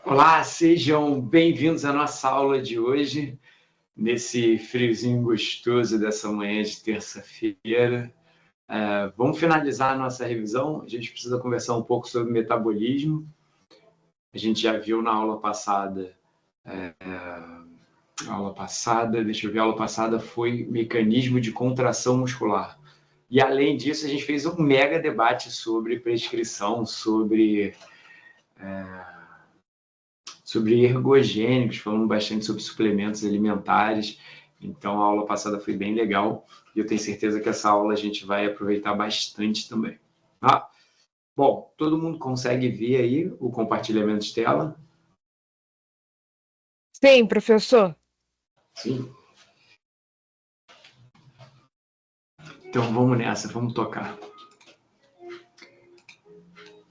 Olá, sejam bem-vindos à nossa aula de hoje, nesse friozinho gostoso dessa manhã de terça-feira. Vamos finalizar a nossa revisão. A gente precisa conversar um pouco sobre metabolismo. A gente já viu na aula passada, a aula passada foi mecanismo de contração muscular. E além disso, a gente fez um mega debate sobre prescrição, sobre ergogênicos, falando bastante sobre suplementos alimentares. Então, a aula passada foi bem legal e eu tenho certeza que essa aula a gente vai aproveitar bastante também. Tá? Bom, todo mundo consegue ver aí o compartilhamento de tela? Sim, professor. Sim. Então, vamos nessa, vamos tocar.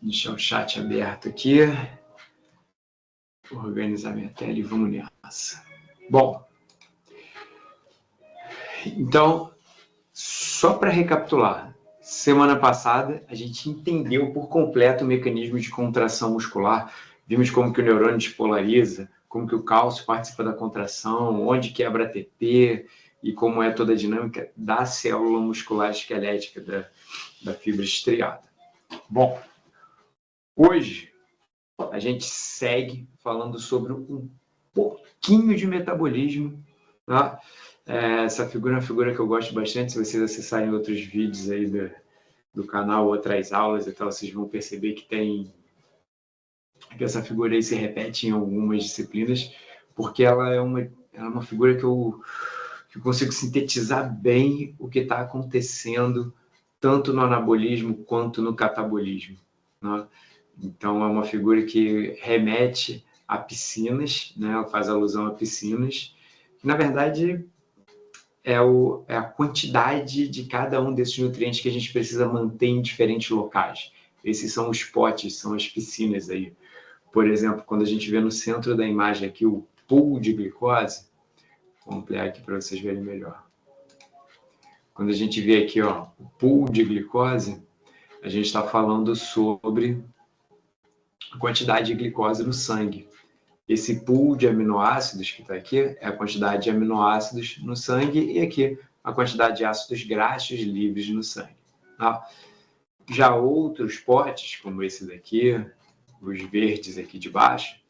Deixar o chat aberto aqui. Vou organizar minha tela e vamos nessa. Bom, então, só para recapitular, semana passada a gente entendeu por completo o mecanismo de contração muscular, vimos como que o neurônio despolariza, como que o cálcio participa da contração, onde quebra ATP e como é toda a dinâmica da célula muscular esquelética da fibra estriada. Bom, hoje a gente segue falando sobre um pouquinho de metabolismo, tá? Essa figura é uma figura que eu gosto bastante. Se vocês acessarem outros vídeos aí do canal, outras aulas e tal, vocês vão perceber que essa figura aí se repete em algumas disciplinas, porque ela é uma figura que eu consigo sintetizar bem o que está acontecendo tanto no anabolismo quanto no catabolismo, né? Então, é uma figura que remete a piscinas, né? Ela faz alusão a piscinas, que na verdade é a quantidade de cada um desses nutrientes que a gente precisa manter em diferentes locais. Esses são os potes, são as piscinas aí. Por exemplo, quando a gente vê no centro da imagem aqui o pool de glicose, vou ampliar aqui para vocês verem melhor. Quando a gente vê aqui ó, o pool de glicose, a gente está falando sobre a quantidade de glicose no sangue. Esse pool de aminoácidos que está aqui é a quantidade de aminoácidos no sangue e aqui a quantidade de ácidos graxos livres no sangue. Tá? Já outros potes, como esse daqui, os verdes aqui de baixo,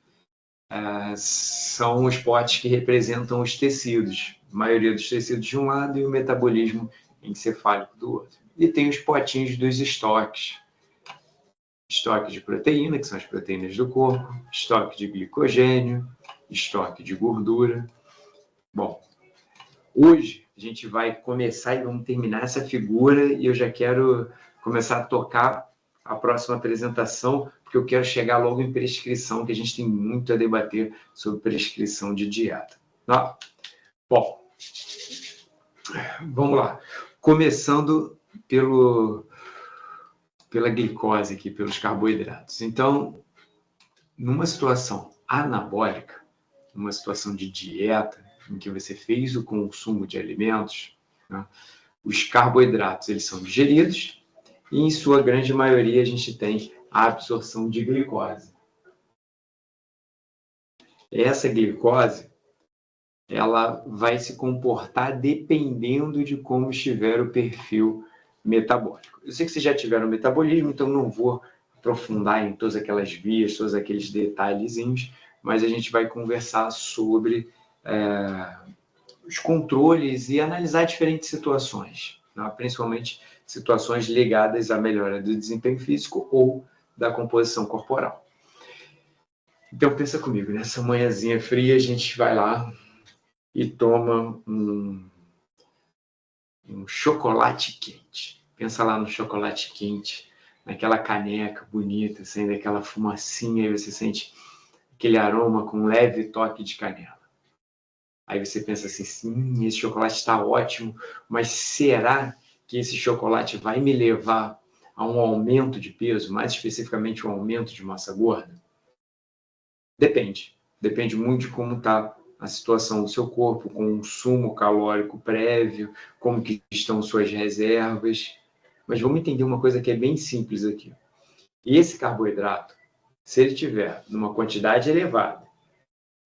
são os potes que representam os tecidos, a maioria dos tecidos de um lado e o metabolismo encefálico do outro. E tem os potinhos dos estoques. Estoque de proteína, que são as proteínas do corpo, estoque de glicogênio, estoque de gordura. Bom, hoje a gente vai começar e vamos terminar essa figura e eu já quero começar a tocar a próxima apresentação, porque eu quero chegar logo em prescrição, que a gente tem muito a debater sobre prescrição de dieta. Tá? Bom, vamos lá. Começando pela glicose aqui, pelos carboidratos. Então, numa situação anabólica, numa situação de dieta, em que você fez o consumo de alimentos, né, os carboidratos eles são digeridos e, em sua grande maioria, a gente tem a absorção de glicose. Essa glicose ela vai se comportar dependendo de como estiver o perfil metabólico. Eu sei que vocês já tiveram metabolismo, então não vou aprofundar em todas aquelas vias, todos aqueles detalhezinhos, mas a gente vai conversar sobre os controles e analisar diferentes situações, né? Principalmente situações ligadas à melhora do desempenho físico ou da composição corporal. Então pensa comigo, nessa manhãzinha fria a gente vai lá e toma um chocolate quente. Pensa lá no chocolate quente, naquela caneca bonita, saindo aquela fumacinha, e você sente aquele aroma com um leve toque de canela. Aí você pensa assim, sim, esse chocolate está ótimo, mas será que esse chocolate vai me levar a um aumento de peso, mais especificamente um aumento de massa gorda? Depende. Depende muito de como está a situação do seu corpo, consumo calórico prévio, como que estão suas reservas. Mas vamos entender uma coisa que é bem simples aqui. Esse carboidrato, Se ele tiver numa quantidade elevada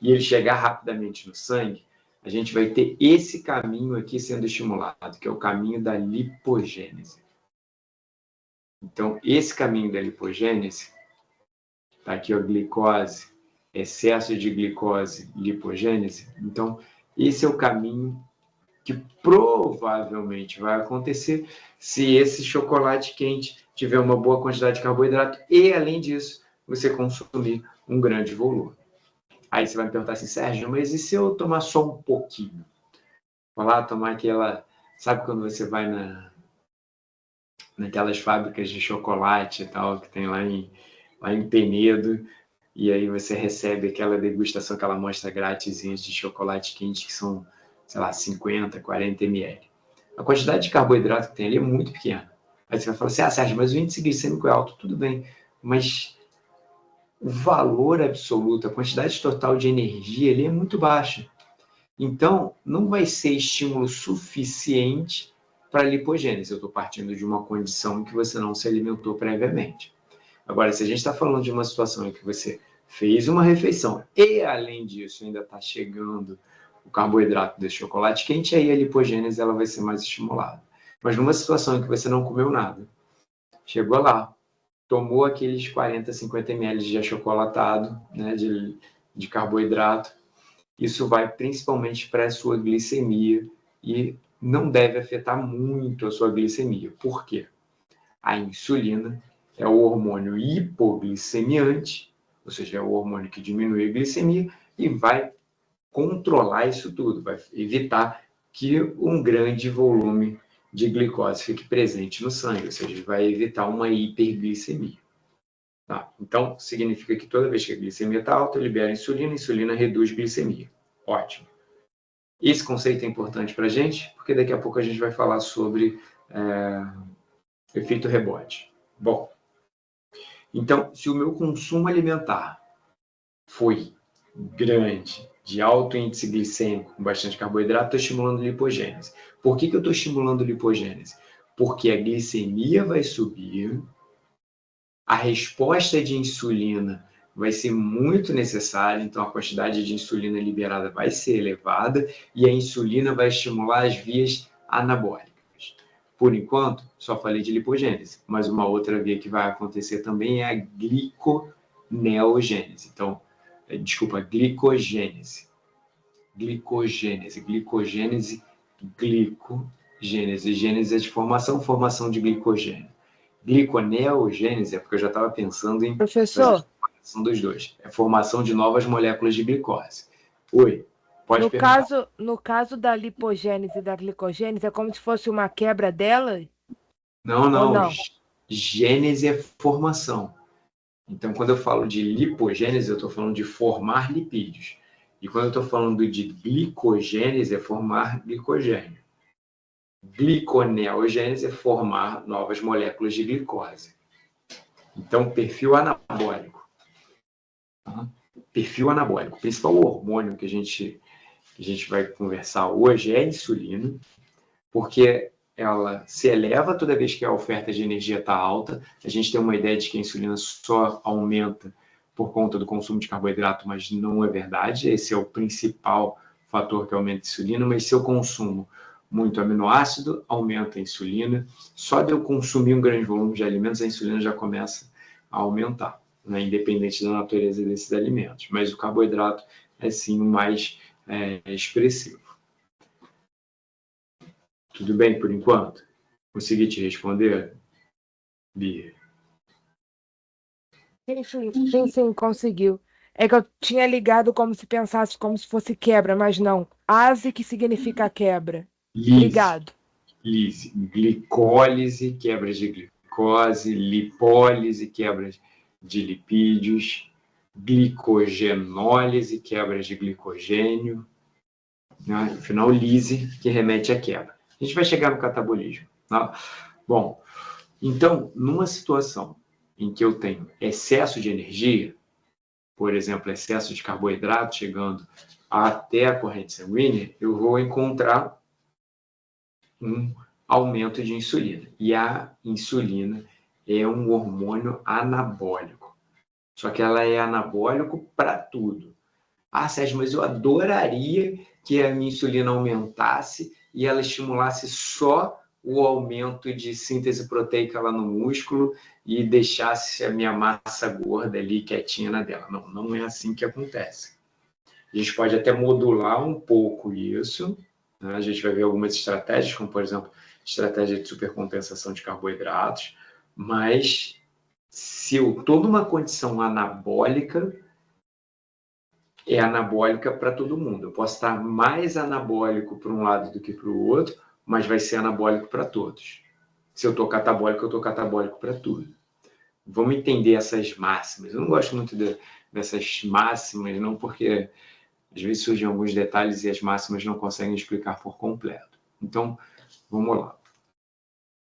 e ele chegar rapidamente no sangue, a gente vai ter esse caminho aqui sendo estimulado, que é o caminho da lipogênese. Então, esse caminho da lipogênese, está aqui a glicose, excesso de glicose, lipogênese. Então, esse é o caminho que provavelmente vai acontecer se esse chocolate quente tiver uma boa quantidade de carboidrato e, além disso, você consumir um grande volume. Aí você vai me perguntar assim, Sérgio, mas e se eu tomar só um pouquinho? Vou lá tomar aquela... Sabe quando você vai naquelas fábricas de chocolate e tal, que tem lá em Penedo, e aí você recebe aquela degustação, aquela amostra grátis de chocolate quente, que são, sei lá, 50, 40 ml. A quantidade de carboidrato que tem ali é muito pequena. Aí você vai falar assim, Sérgio, mas o índice glicêmico é alto. Tudo bem, mas o valor absoluto, a quantidade total de energia ali é muito baixa. Então, não vai ser estímulo suficiente para a lipogênese. Eu estou partindo de uma condição em que você não se alimentou previamente. Agora, se a gente está falando de uma situação em que você fez uma refeição e, além disso, ainda está chegando o carboidrato desse chocolate quente, aí a lipogênese ela vai ser mais estimulada. Mas numa situação em que você não comeu nada, chegou lá, tomou aqueles 40, 50 ml de achocolatado, né, de carboidrato, isso vai principalmente para a sua glicemia e não deve afetar muito a sua glicemia. Por quê? A insulina é o hormônio hipoglicemiante, ou seja, é o hormônio que diminui a glicemia e vai controlar isso tudo, vai evitar que um grande volume de glicose fique presente no sangue, ou seja, vai evitar uma hiperglicemia. Tá? Então, significa que toda vez que a glicemia está alta, libera insulina, a insulina reduz glicemia. Ótimo. Esse conceito é importante para a gente, porque daqui a pouco a gente vai falar sobre efeito rebote. Bom, então, se o meu consumo alimentar foi grande, de alto índice glicêmico, com bastante carboidrato, estou estimulando lipogênese. Por que eu estou estimulando lipogênese? Porque a glicemia vai subir, a resposta de insulina vai ser muito necessária, então a quantidade de insulina liberada vai ser elevada e a insulina vai estimular as vias anabólicas. Por enquanto, só falei de lipogênese, mas uma outra via que vai acontecer também é a gliconeogênese. Então, desculpa, glicogênese. Glicogênese, glicogênese, glicogênese. Gênese é de formação, formação de glicogênio. Gliconeogênese é porque eu já estava pensando em Professor, formação dos dois. É formação de novas moléculas de glicose. Oi, pode perguntar. no caso da lipogênese e da glicogênese, é como se fosse uma quebra dela? Não, Ou não. não? Gênese é formação. Então, quando eu falo de lipogênese, eu estou falando de formar lipídios. E quando eu estou falando de glicogênese, é formar glicogênio. Gliconeogênese é formar novas moléculas de glicose. Então, perfil anabólico. Perfil anabólico. O principal hormônio que a gente vai conversar hoje é a insulina, porque ela se eleva toda vez que a oferta de energia está alta. A gente tem uma ideia de que a insulina só aumenta por conta do consumo de carboidrato, mas não é verdade. Esse é o principal fator que aumenta a insulina, mas se eu consumo muito aminoácido, aumenta a insulina. Só de eu consumir um grande volume de alimentos, a insulina já começa a aumentar, né? Independente da natureza desses alimentos. Mas o carboidrato é sim o mais expressivo. Tudo bem por enquanto? Consegui te responder, Bia? Sim, conseguiu. É que eu tinha ligado como se pensasse como se fosse quebra, mas não. Ase que significa quebra. Lise, Obrigado. glicólise, quebra de glicose, lipólise, quebra de lipídios, glicogenólise, quebra de glicogênio, né? No final, lise, que remete à quebra. A gente vai chegar no catabolismo. Tá? Bom, então, numa situação em que eu tenho excesso de energia, por exemplo, excesso de carboidrato chegando até a corrente sanguínea, eu vou encontrar um aumento de insulina. E a insulina é um hormônio anabólico. Só que ela é anabólico para tudo. Ah, Sérgio, mas eu adoraria que a minha insulina aumentasse e ela estimulasse só o aumento de síntese proteica lá no músculo e deixasse a minha massa gorda ali quietinha na dela. Não, não é assim que acontece. A gente pode até modular um pouco isso, né? A gente vai ver algumas estratégias, como, por exemplo, estratégia de supercompensação de carboidratos, mas se eu estou numa condição anabólica, é anabólica para todo mundo. Eu posso estar mais anabólico para um lado do que para o outro, mas vai ser anabólico para todos. Se eu estou catabólico, eu estou catabólico para tudo. Vamos entender essas máximas. Eu não gosto muito dessas máximas, não, porque às vezes surgem alguns detalhes e as máximas não conseguem explicar por completo. Então, vamos lá.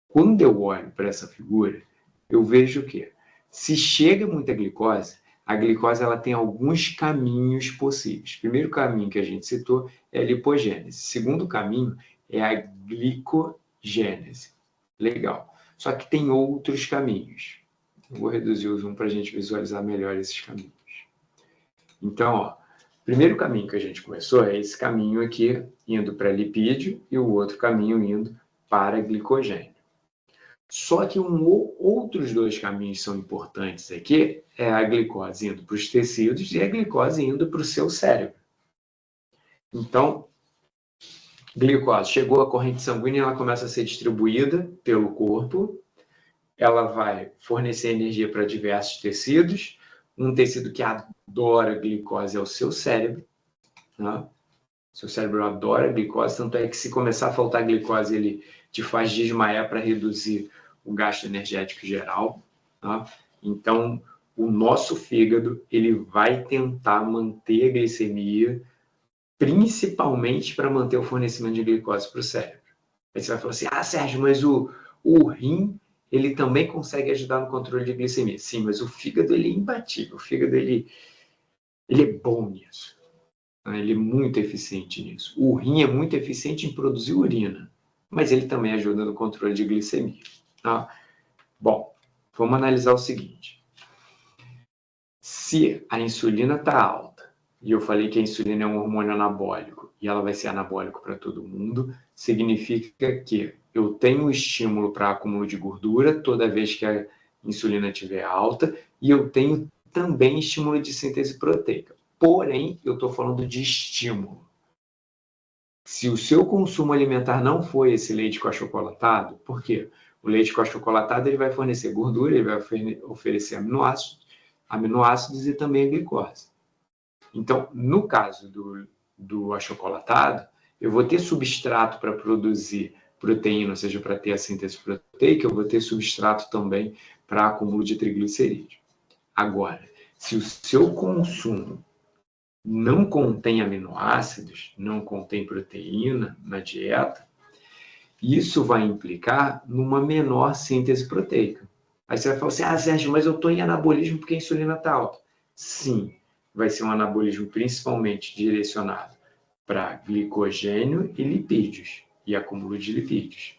Quando eu olho para essa figura, eu vejo que se chega muita glicose, a glicose ela tem alguns caminhos possíveis. O primeiro caminho que a gente citou é a lipogênese. O segundo caminho é a glicogênese. Legal. Só que tem outros caminhos. Eu vou reduzir o zoom para a gente visualizar melhor esses caminhos. Então, ó, o primeiro caminho que a gente começou é esse caminho aqui, indo para lipídio, e o outro caminho indo para glicogênio. Só que outros dois caminhos são importantes aqui, é a glicose indo para os tecidos e a glicose indo para o seu cérebro. Então, glicose chegou à corrente sanguínea, ela começa a ser distribuída pelo corpo, ela vai fornecer energia para diversos tecidos, um tecido que adora glicose é o seu cérebro, né? Seu cérebro adora glicose, tanto é que se começar a faltar glicose, ele te faz desmaiar para reduzir o gasto energético geral. Tá? Então, o nosso fígado ele vai tentar manter a glicemia, principalmente para manter o fornecimento de glicose para o cérebro. Aí você vai falar assim, Sérgio, mas o rim ele também consegue ajudar no controle de glicemia. Sim, mas o fígado ele é imbatível, o fígado ele é bom nisso. Ele é muito eficiente nisso. O rim é muito eficiente em produzir urina, mas ele também ajuda no controle de glicemia. Tá? Bom, vamos analisar o seguinte. Se a insulina está alta, e eu falei que a insulina é um hormônio anabólico, e ela vai ser anabólico para todo mundo, significa que eu tenho estímulo para acúmulo de gordura toda vez que a insulina estiver alta, e eu tenho também estímulo de síntese proteica. Porém, eu estou falando de estímulo. Se o seu consumo alimentar não foi esse leite achocolatado, por quê? O leite achocolatado ele vai fornecer gordura, ele vai oferecer aminoácidos e também a glicose. Então, no caso do achocolatado, eu vou ter substrato para produzir proteína, ou seja, para ter a síntese proteica, eu vou ter substrato também para acúmulo de triglicerídeos. Agora, se o seu consumo não contém aminoácidos, não contém proteína na dieta, isso vai implicar numa menor síntese proteica. Aí você vai falar assim, Sérgio, mas eu estou em anabolismo porque a insulina está alta. Sim, vai ser um anabolismo principalmente direcionado para glicogênio e lipídios, e acúmulo de lipídios.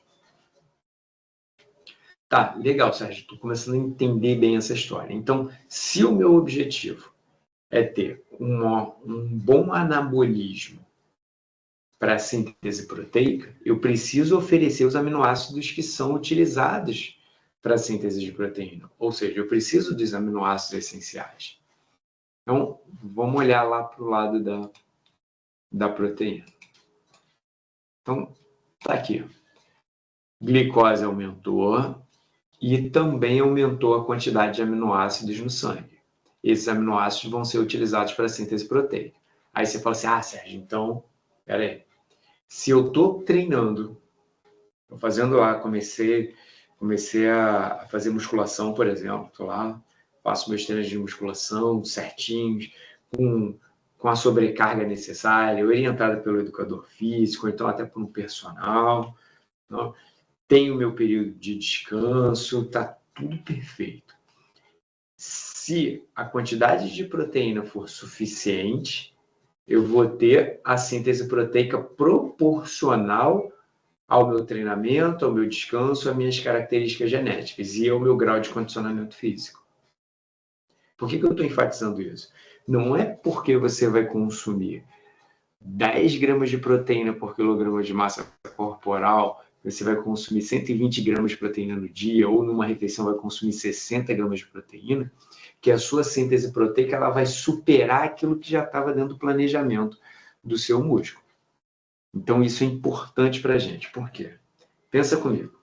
Tá, legal, Sérgio, estou começando a entender bem essa história. Então, se o meu objetivo é ter um bom anabolismo para a síntese proteica, eu preciso oferecer os aminoácidos que são utilizados para a síntese de proteína. Ou seja, eu preciso dos aminoácidos essenciais. Então, vamos olhar lá para o lado da proteína. Então, está aqui. Glicose aumentou e também aumentou a quantidade de aminoácidos no sangue. Esses aminoácidos vão ser utilizados para a síntese proteica. Aí você fala assim, Sérgio, então, peraí. Se eu estou treinando, estou fazendo lá, comecei a fazer musculação, por exemplo, estou lá, faço meus treinos de musculação certinhos, com a sobrecarga necessária, orientada pelo educador físico, ou então até por um personal, não? Tenho meu período de descanso, está tudo perfeito. Se a quantidade de proteína for suficiente, eu vou ter a síntese proteica proporcional ao meu treinamento, ao meu descanso, às minhas características genéticas e ao meu grau de condicionamento físico. Por que eu estou enfatizando isso? Não é porque você vai consumir 10 gramas de proteína por quilograma de massa corporal, você vai consumir 120 gramas de proteína no dia, ou numa refeição vai consumir 60 gramas de proteína, que a sua síntese proteica ela vai superar aquilo que já estava dentro do planejamento do seu músculo. Então, isso é importante para a gente. Por quê? Pensa comigo.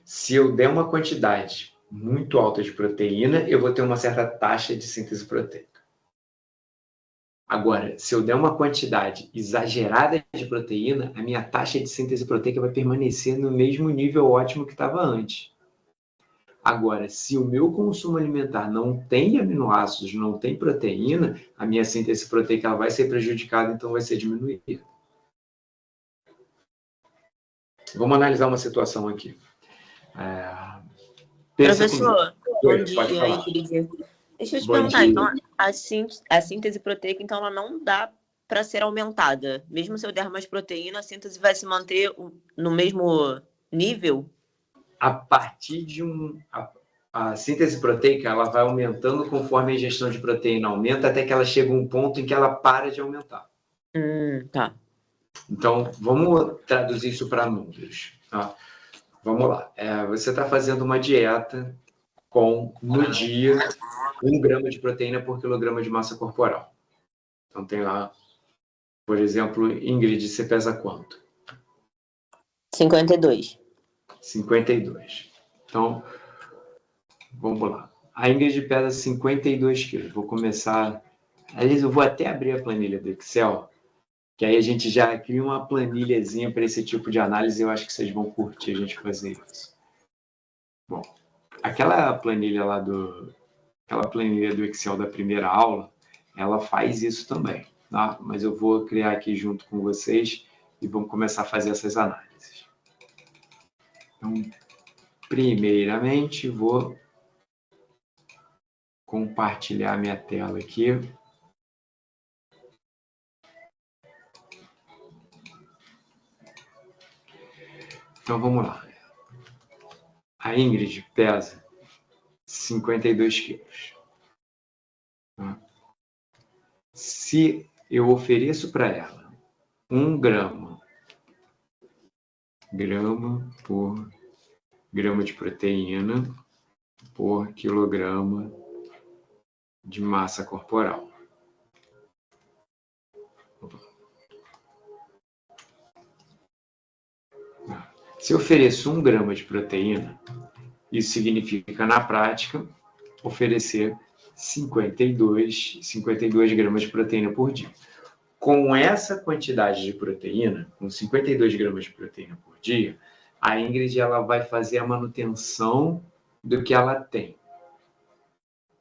Se eu der uma quantidade muito alta de proteína, eu vou ter uma certa taxa de síntese proteica. Agora, se eu der uma quantidade exagerada de proteína, a minha taxa de síntese proteica vai permanecer no mesmo nível ótimo que estava antes. Agora, se o meu consumo alimentar não tem aminoácidos, não tem proteína, a minha síntese proteica ela vai ser prejudicada, então vai ser diminuída. Vamos analisar uma situação aqui. Professor, bom dia, Pode falar. Ingrid. Deixa eu te Bom perguntar, dia. então a síntese proteica, então, ela não dá para ser aumentada. Mesmo se eu der mais proteína, a síntese vai se manter no mesmo nível? A partir de a síntese proteica ela vai aumentando conforme a ingestão de proteína aumenta, até que ela chega a um ponto em que ela para de aumentar. Tá. Então, vamos traduzir isso para números. Tá? Vamos lá. Você está fazendo uma dieta com, no dia, 1 grama de proteína por quilograma de massa corporal. Então, tem lá, por exemplo, Ingrid, você pesa quanto? 52. 52. Então, vamos lá. A Ingrid pesa 52 quilos. Vou começar... Aliás, eu vou até abrir a planilha do Excel, que aí a gente já cria uma planilhazinha para esse tipo de análise e eu acho que vocês vão curtir a gente fazer isso. Bom, aquela planilha do Excel da primeira aula, ela faz isso também, tá? Mas eu vou criar aqui junto com vocês e vamos começar a fazer essas análises. Então, primeiramente, vou compartilhar minha tela aqui. Então, vamos lá. A Ingrid pesa 52 quilos. Se eu ofereço para ela 1 grama por grama de proteína por quilograma de massa corporal. Se eu ofereço 1 grama de proteína, isso significa, na prática, oferecer 52 gramas de proteína por dia. Com essa quantidade de proteína, com 52 gramas de proteína por dia, a Ingrid ela vai fazer a manutenção do que ela tem.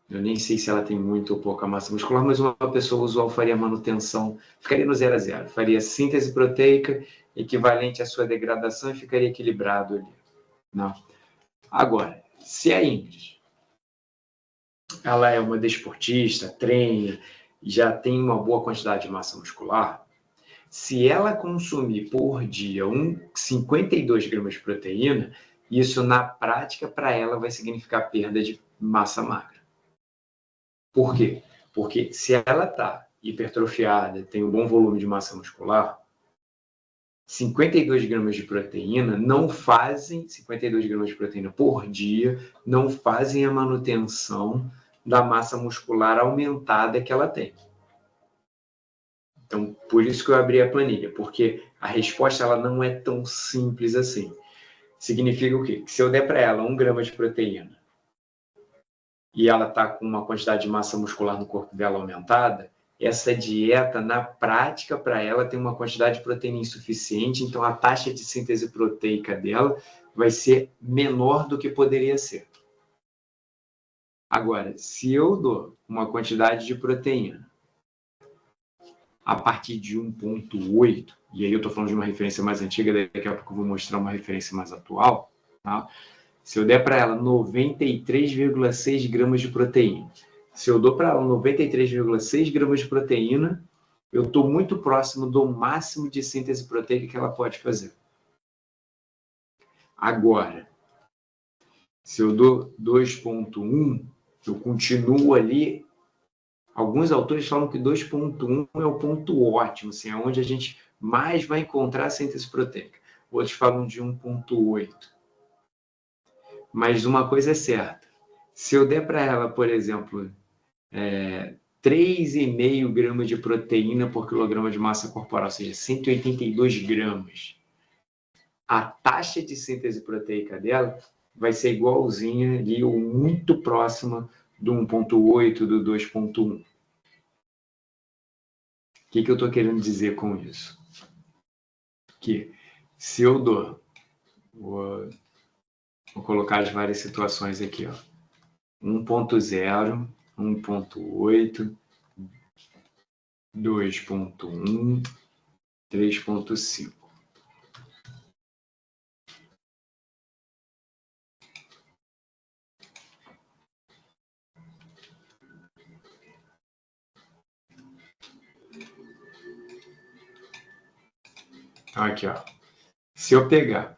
Eu nem sei se ela tem muito ou pouca massa muscular, mas uma pessoa usual faria manutenção, ficaria no 0 a 0, faria síntese proteica equivalente à sua degradação e ficaria equilibrado ali. Não. Agora, se a Ingrid ela é uma desportista, treina, já tem uma boa quantidade de massa muscular, se ela consumir por dia 52 gramas de proteína, isso na prática para ela vai significar perda de massa magra. Por quê? Porque se ela está hipertrofiada, tem um bom volume de massa muscular, 52 gramas de proteína não fazem, 52 gramas de proteína por dia, não fazem a manutenção da massa muscular aumentada que ela tem. Então, por isso que eu abri a planilha, porque a resposta ela não é tão simples assim. Significa o quê? Que se eu der para ela 1 grama de proteína e ela está com uma quantidade de massa muscular no corpo dela aumentada, essa dieta, na prática, para ela tem uma quantidade de proteína insuficiente, então a taxa de síntese proteica dela vai ser menor do que poderia ser. Agora, se eu dou uma quantidade de proteína a partir de 1,8, e aí eu estou falando de uma referência mais antiga, daqui a pouco eu vou mostrar uma referência mais atual, tá? Se eu der para ela 93,6 gramas de proteína, se eu dou para ela 93,6 gramas de proteína, eu estou muito próximo do máximo de síntese proteica que ela pode fazer. Agora, se eu dou 2,1, Eu continuo ali. Alguns autores falam que 2.1 é o ponto ótimo, assim, é onde a gente mais vai encontrar a síntese proteica. Outros falam de 1.8. Mas uma coisa é certa. Se eu der para ela, por exemplo, 3,5 gramas de proteína por quilograma de massa corporal, ou seja, 182 gramas, a taxa de síntese proteica dela vai ser igualzinha ali, ou muito próxima do 1.8, do 2.1. O que eu estou querendo dizer com isso? Que se eu dou, vou colocar as várias situações aqui, ó, 1.0, 1.8, 2.1, 3.5. Então, aqui, ó. Se eu pegar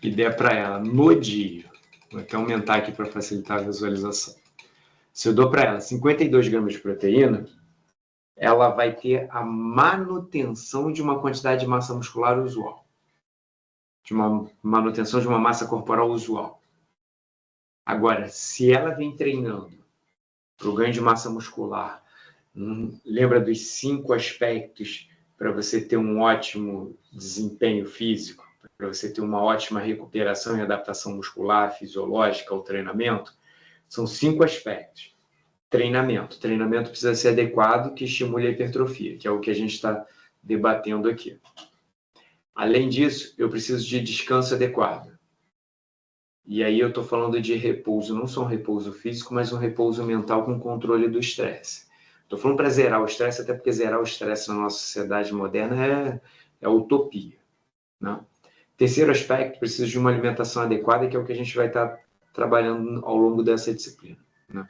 e der para ela no dia, vou até aumentar aqui para facilitar a visualização. Se eu dou para ela 52 gramas de proteína, ela vai ter a manutenção de uma quantidade de massa muscular usual. De uma manutenção de uma massa corporal usual. Agora, se ela vem treinando para o ganho de massa muscular, lembra dos 5 aspectos para você ter um ótimo desempenho físico, para você ter uma ótima recuperação e adaptação muscular, fisiológica ao treinamento? São 5 aspectos. Treinamento. Treinamento precisa ser adequado, que estimule a hipertrofia, que é o que a gente está debatendo aqui. Além disso, eu preciso de descanso adequado. E aí eu estou falando de repouso, não só um repouso físico, mas um repouso mental com controle do estresse. Estou falando para zerar o estresse, até porque zerar o estresse na nossa sociedade moderna é utopia. Né? Terceiro aspecto, precisa de uma alimentação adequada, que é o que a gente vai estar trabalhando ao longo dessa disciplina. Né?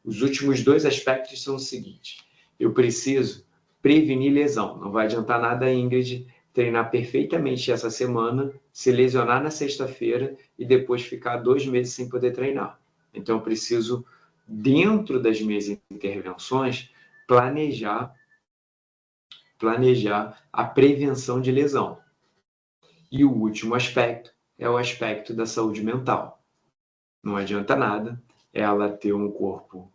Os últimos 2 aspectos são os seguintes. Eu preciso prevenir lesão. Não vai adiantar nada a Ingrid treinar perfeitamente essa semana, se lesionar na sexta-feira e depois ficar 2 meses sem poder treinar. Então, eu preciso, dentro das minhas intervenções, planejar a prevenção de lesão. E o último aspecto é o aspecto da saúde mental. Não adianta nada ela ter um corpo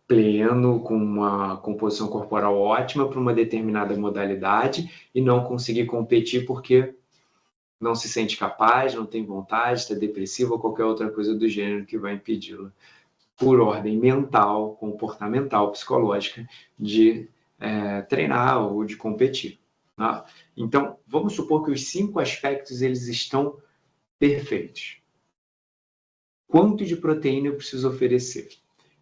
pleno, com uma composição corporal ótima para uma determinada modalidade e não conseguir competir porque não se sente capaz, não tem vontade, está depressivo ou qualquer outra coisa do gênero que vai impedi-la, por ordem mental, comportamental, psicológica, de treinar ou de competir. Tá? Então, vamos supor que os 5 aspectos eles estão perfeitos. Quanto de proteína eu preciso oferecer?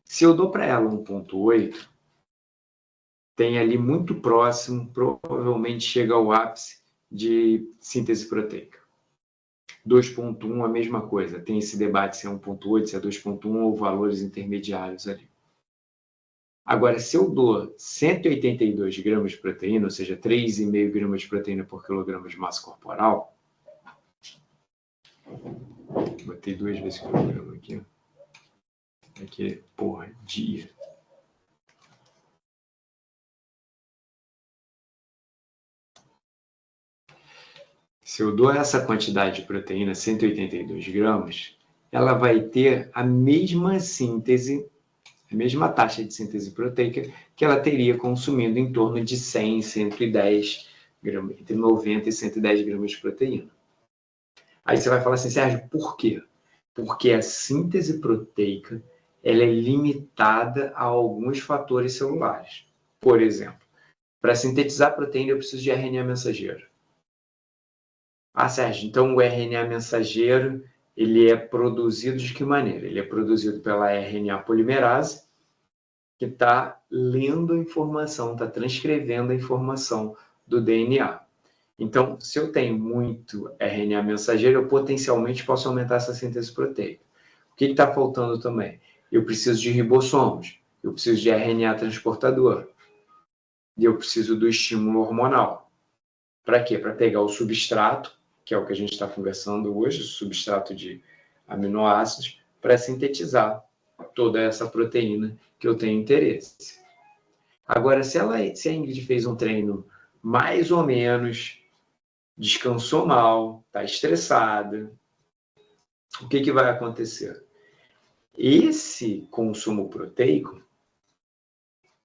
Se eu dou para ela 1.8, tem ali muito próximo, provavelmente chega ao ápice de síntese proteica. 2.1, a mesma coisa. Tem esse debate se é 1.8, se é 2.1 ou valores intermediários ali. Agora, se eu dou 182 gramas de proteína, ou seja, 3,5 gramas de proteína por quilograma de massa corporal, botei 2 vezes quilograma aqui, aqui, porra, dia. Se eu dou essa quantidade de proteína, 182 gramas, ela vai ter a mesma síntese, a mesma taxa de síntese proteica que ela teria consumindo em torno de 100, 110 gramas, entre 90 e 110 gramas de proteína. Aí você vai falar assim, Sérgio, por quê? Porque a síntese proteica ela é limitada a alguns fatores celulares. Por exemplo, para sintetizar proteína eu preciso de RNA mensageiro. Ah, Sérgio, então o RNA mensageiro ele é produzido de que maneira? Ele é produzido pela RNA polimerase, que está lendo a informação, está transcrevendo a informação do DNA. Então, se eu tenho muito RNA mensageiro, eu potencialmente posso aumentar essa síntese proteica. O que está faltando também? Eu preciso de ribossomos, eu preciso de RNA transportador, e eu preciso do estímulo hormonal. Para quê? Para pegar o substrato, que é o que a gente está conversando hoje, o substrato de aminoácidos, para sintetizar toda essa proteína que eu tenho interesse. Agora, se a Ingrid fez um treino mais ou menos, descansou mal, está estressada, o que vai acontecer? Esse consumo proteico,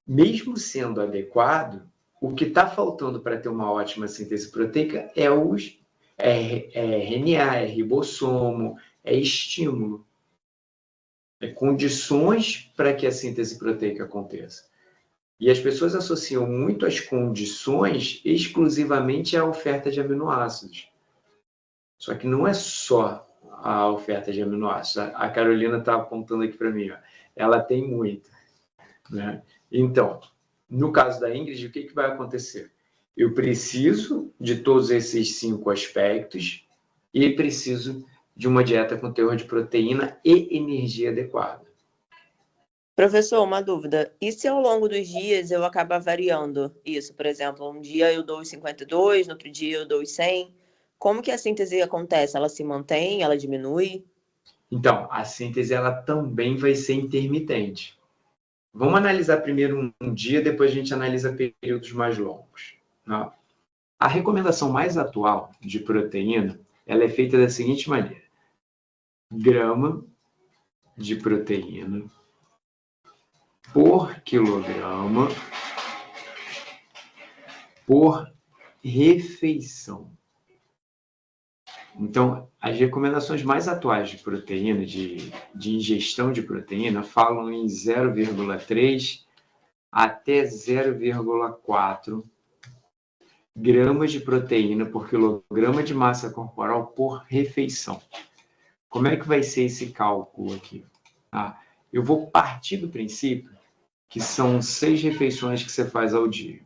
mesmo sendo adequado, o que está faltando para ter uma ótima síntese proteica é RNA, é ribossomo, é estímulo. É condições para que a síntese proteica aconteça. E as pessoas associam muito as condições exclusivamente à oferta de aminoácidos. Só que não é só a oferta de aminoácidos. A Carolina está apontando aqui para mim. Ó. Ela tem muita. Né? Então, no caso da Ingrid, o que vai acontecer? Eu preciso de todos esses 5 aspectos e preciso de uma dieta com teor de proteína e energia adequada. Professor, uma dúvida. E se ao longo dos dias eu acabar variando isso? Por exemplo, um dia eu dou os 52, no outro dia eu dou os 100. Como que a síntese acontece? Ela se mantém? Ela diminui? Então, a síntese ela também vai ser intermitente. Vamos analisar primeiro um dia, depois a gente analisa períodos mais longos. Né? A recomendação mais atual de proteína ela é feita da seguinte maneira. Grama de proteína por quilograma por refeição. Então, as recomendações mais atuais de proteína, de ingestão de proteína, falam em 0,3 até 0,4 gramas de proteína por quilograma de massa corporal por refeição. Como é que vai ser esse cálculo aqui? Eu vou partir do princípio que são 6 refeições que você faz ao dia.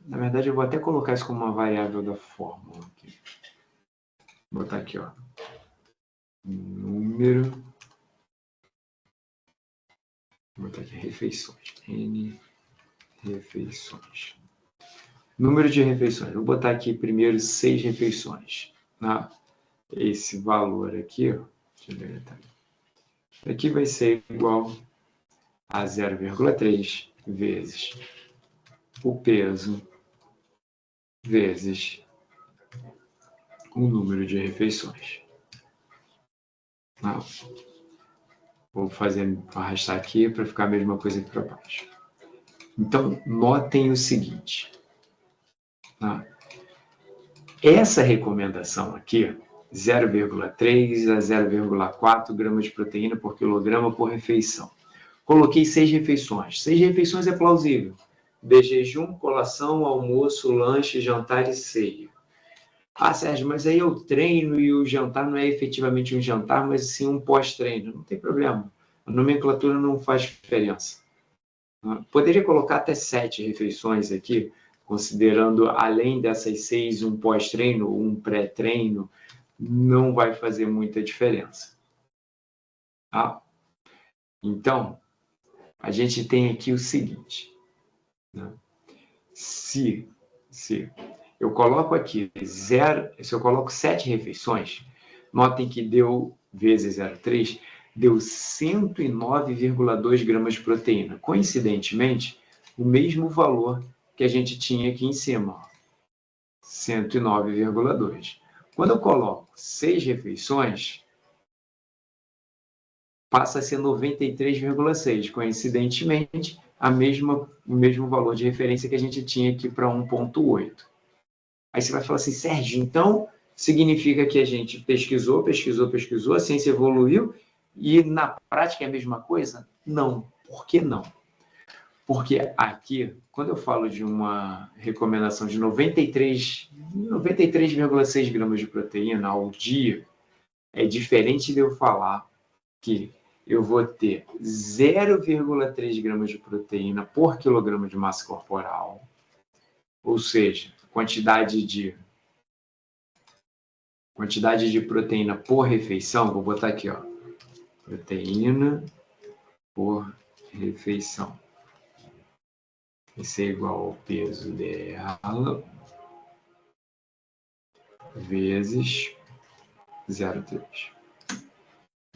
Na verdade, eu vou até colocar isso como uma variável da fórmula aqui. Vou botar aqui, ó. Número. Vou botar aqui refeições. N refeições. Número de refeições. Vou botar aqui primeiro 6 refeições. Esse valor aqui, ó. Deixa eu deletar. Aqui vai ser igual a 0,3 vezes o peso vezes o número de refeições. Vou arrastar aqui para ficar a mesma coisa aqui para baixo. Então, notem o seguinte. Essa recomendação aqui, 0,3 a 0,4 gramas de proteína por quilograma por refeição. Coloquei 6 refeições. 6 refeições é plausível. De jejum, colação, almoço, lanche, jantar e ceia. Sérgio, mas aí eu treino e o jantar não é efetivamente um jantar, mas sim um pós-treino. Não tem problema. A nomenclatura não faz diferença. Poderia colocar até 7 refeições aqui, considerando, além dessas 6, um pós-treino, um pré-treino, não vai fazer muita diferença. Então, a gente tem aqui o seguinte. Se eu coloco aqui se eu coloco 7 refeições, notem que deu vezes 0,3, deu 109,2 gramas de proteína. Coincidentemente, o mesmo valor que a gente tinha aqui em cima, 109,2. Quando eu coloco 6 refeições, passa a ser 93,6. Coincidentemente, o mesmo valor de referência que a gente tinha aqui para 1,8. Aí você vai falar assim, Sérgio, então significa que a gente pesquisou, a ciência evoluiu e na prática é a mesma coisa? Não. Por que não? Porque aqui, quando eu falo de uma recomendação de 93,6 gramas de proteína ao dia, é diferente de eu falar que eu vou ter 0,3 gramas de proteína por quilograma de massa corporal, ou seja, quantidade de proteína por refeição, vou botar aqui, ó, proteína por refeição. Isso é igual ao peso dela vezes 0,3.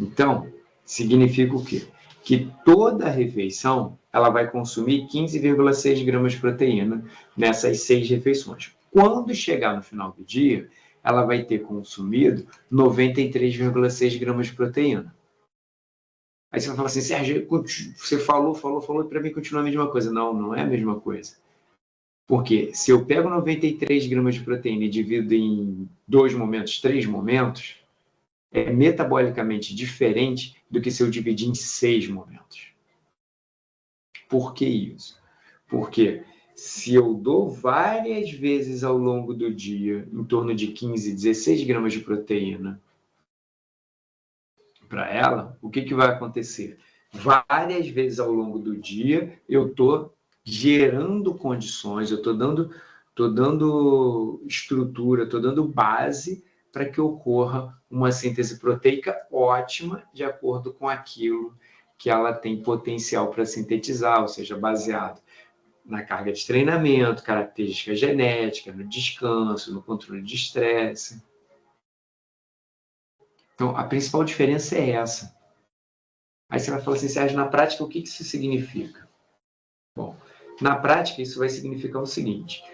Então, Significa o quê? Que toda refeição ela vai consumir 15,6 gramas de proteína nessas 6 refeições. Quando chegar no final do dia, ela vai ter consumido 93,6 gramas de proteína. Aí você vai falar assim, Sérgio, você falou, e para mim continua a mesma coisa. Não, não é a mesma coisa. Porque se eu pego 93 gramas de proteína e divido em 2 momentos, 3 momentos, é metabolicamente diferente do que se eu dividir em 6 momentos. Por que isso? Porque se eu dou várias vezes ao longo do dia, em torno de 15, 16 gramas de proteína para ela, o que vai acontecer? Várias vezes ao longo do dia, eu estou gerando condições, eu estou dando estrutura, estou dando base para que ocorra uma síntese proteica ótima, de acordo com aquilo que ela tem potencial para sintetizar, ou seja, baseado na carga de treinamento, característica genética, no descanso, no controle de estresse. Então, a principal diferença é essa. Aí você vai falar assim, Sérgio, na prática, o que isso significa? Bom, na prática, isso vai significar o seguinte.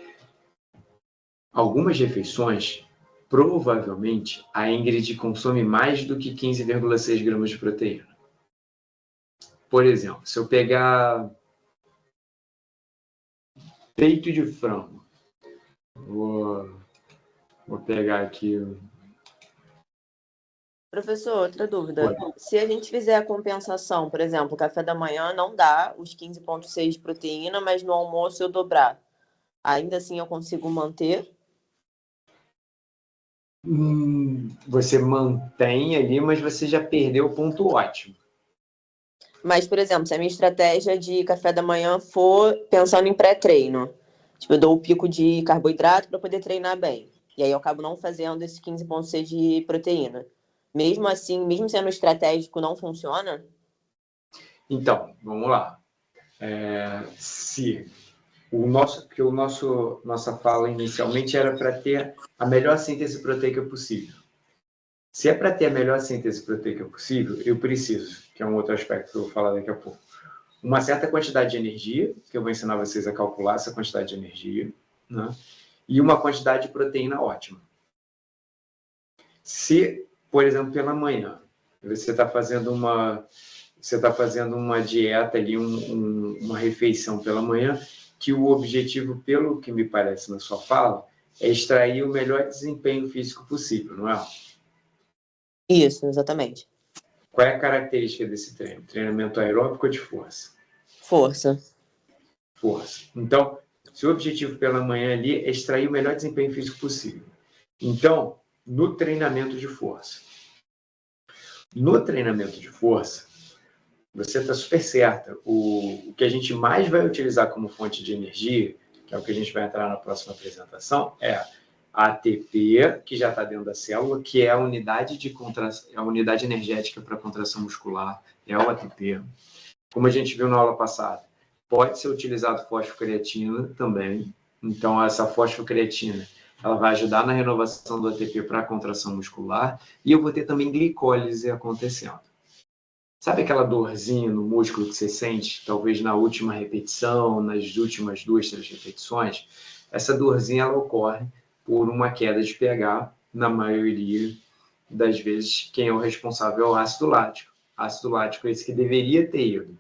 Algumas refeições, provavelmente, a Ingrid consome mais do que 15,6 gramas de proteína. Por exemplo, se eu pegar peito de frango, vou pegar aqui... Professor, outra dúvida. Se a gente fizer a compensação, por exemplo, café da manhã não dá os 15,6 de proteína, mas no almoço eu dobrar, ainda assim eu consigo manter? Você mantém ali, mas você já perdeu o ponto ótimo. Mas, por exemplo, se a minha estratégia de café da manhã for pensando em pré-treino, tipo, eu dou o pico de carboidrato para poder treinar bem, e aí eu acabo não fazendo esse 15,6 de proteína. Mesmo assim, mesmo sendo estratégico, não funciona? Então, vamos lá. Se nossa fala inicialmente era para ter a melhor síntese proteica possível. Se é para ter a melhor síntese proteica possível, eu preciso, que é um outro aspecto que eu vou falar daqui a pouco, uma certa quantidade de energia, que eu vou ensinar vocês a calcular essa quantidade de energia, né? E uma quantidade de proteína ótima. Se, por exemplo, pela manhã, você está fazendo uma dieta ali, uma refeição pela manhã, que o objetivo, pelo que me parece na sua fala, é extrair o melhor desempenho físico possível, não é? Isso, exatamente. Qual é a característica desse treino? Treinamento aeróbico ou de força? Força. Força. Então, se o objetivo pela manhã ali é extrair o melhor desempenho físico possível. Então, no treinamento de força. No treinamento de força, você está super certa. O que a gente mais vai utilizar como fonte de energia, que é o que a gente vai entrar na próxima apresentação, é a ATP, que já está dentro da célula, que é a unidade energética para contração muscular, é o ATP. Como a gente viu na aula passada, pode ser utilizado fosfocreatina também. Então, essa fosfocreatina ela vai ajudar na renovação do ATP para a contração muscular, e eu vou ter também glicólise acontecendo. Sabe aquela dorzinha no músculo que você sente, talvez na última repetição, nas últimas 2, 3 repetições? Essa dorzinha ela ocorre por uma queda de pH, na maioria das vezes, quem é o responsável é o ácido lático. Ácido lático é esse que deveria ter ido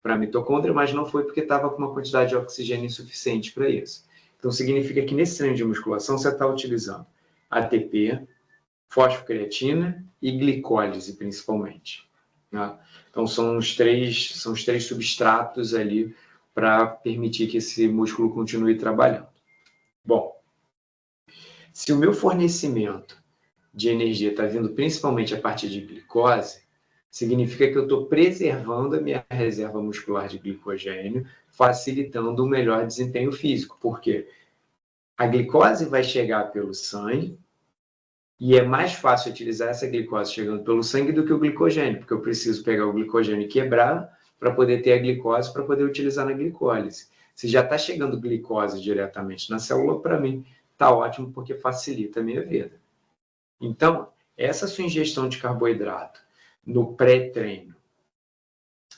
para a mitocôndria, mas não foi porque estava com uma quantidade de oxigênio insuficiente para isso. Então, significa que nesse treino de musculação você está utilizando ATP, fosfocreatina e glicólise, principalmente. Né? Então, são os três substratos ali para permitir que esse músculo continue trabalhando. Bom, se o meu fornecimento de energia está vindo principalmente a partir de glicose, significa que eu estou preservando a minha reserva muscular de glicogênio, facilitando um melhor desempenho físico. Por quê? A glicose vai chegar pelo sangue e é mais fácil utilizar essa glicose chegando pelo sangue do que o glicogênio, porque eu preciso pegar o glicogênio e quebrar para poder ter a glicose, para poder utilizar na glicólise. Se já está chegando glicose diretamente na célula, para mim está ótimo, porque facilita a minha vida. Então, essa sua ingestão de carboidrato no pré-treino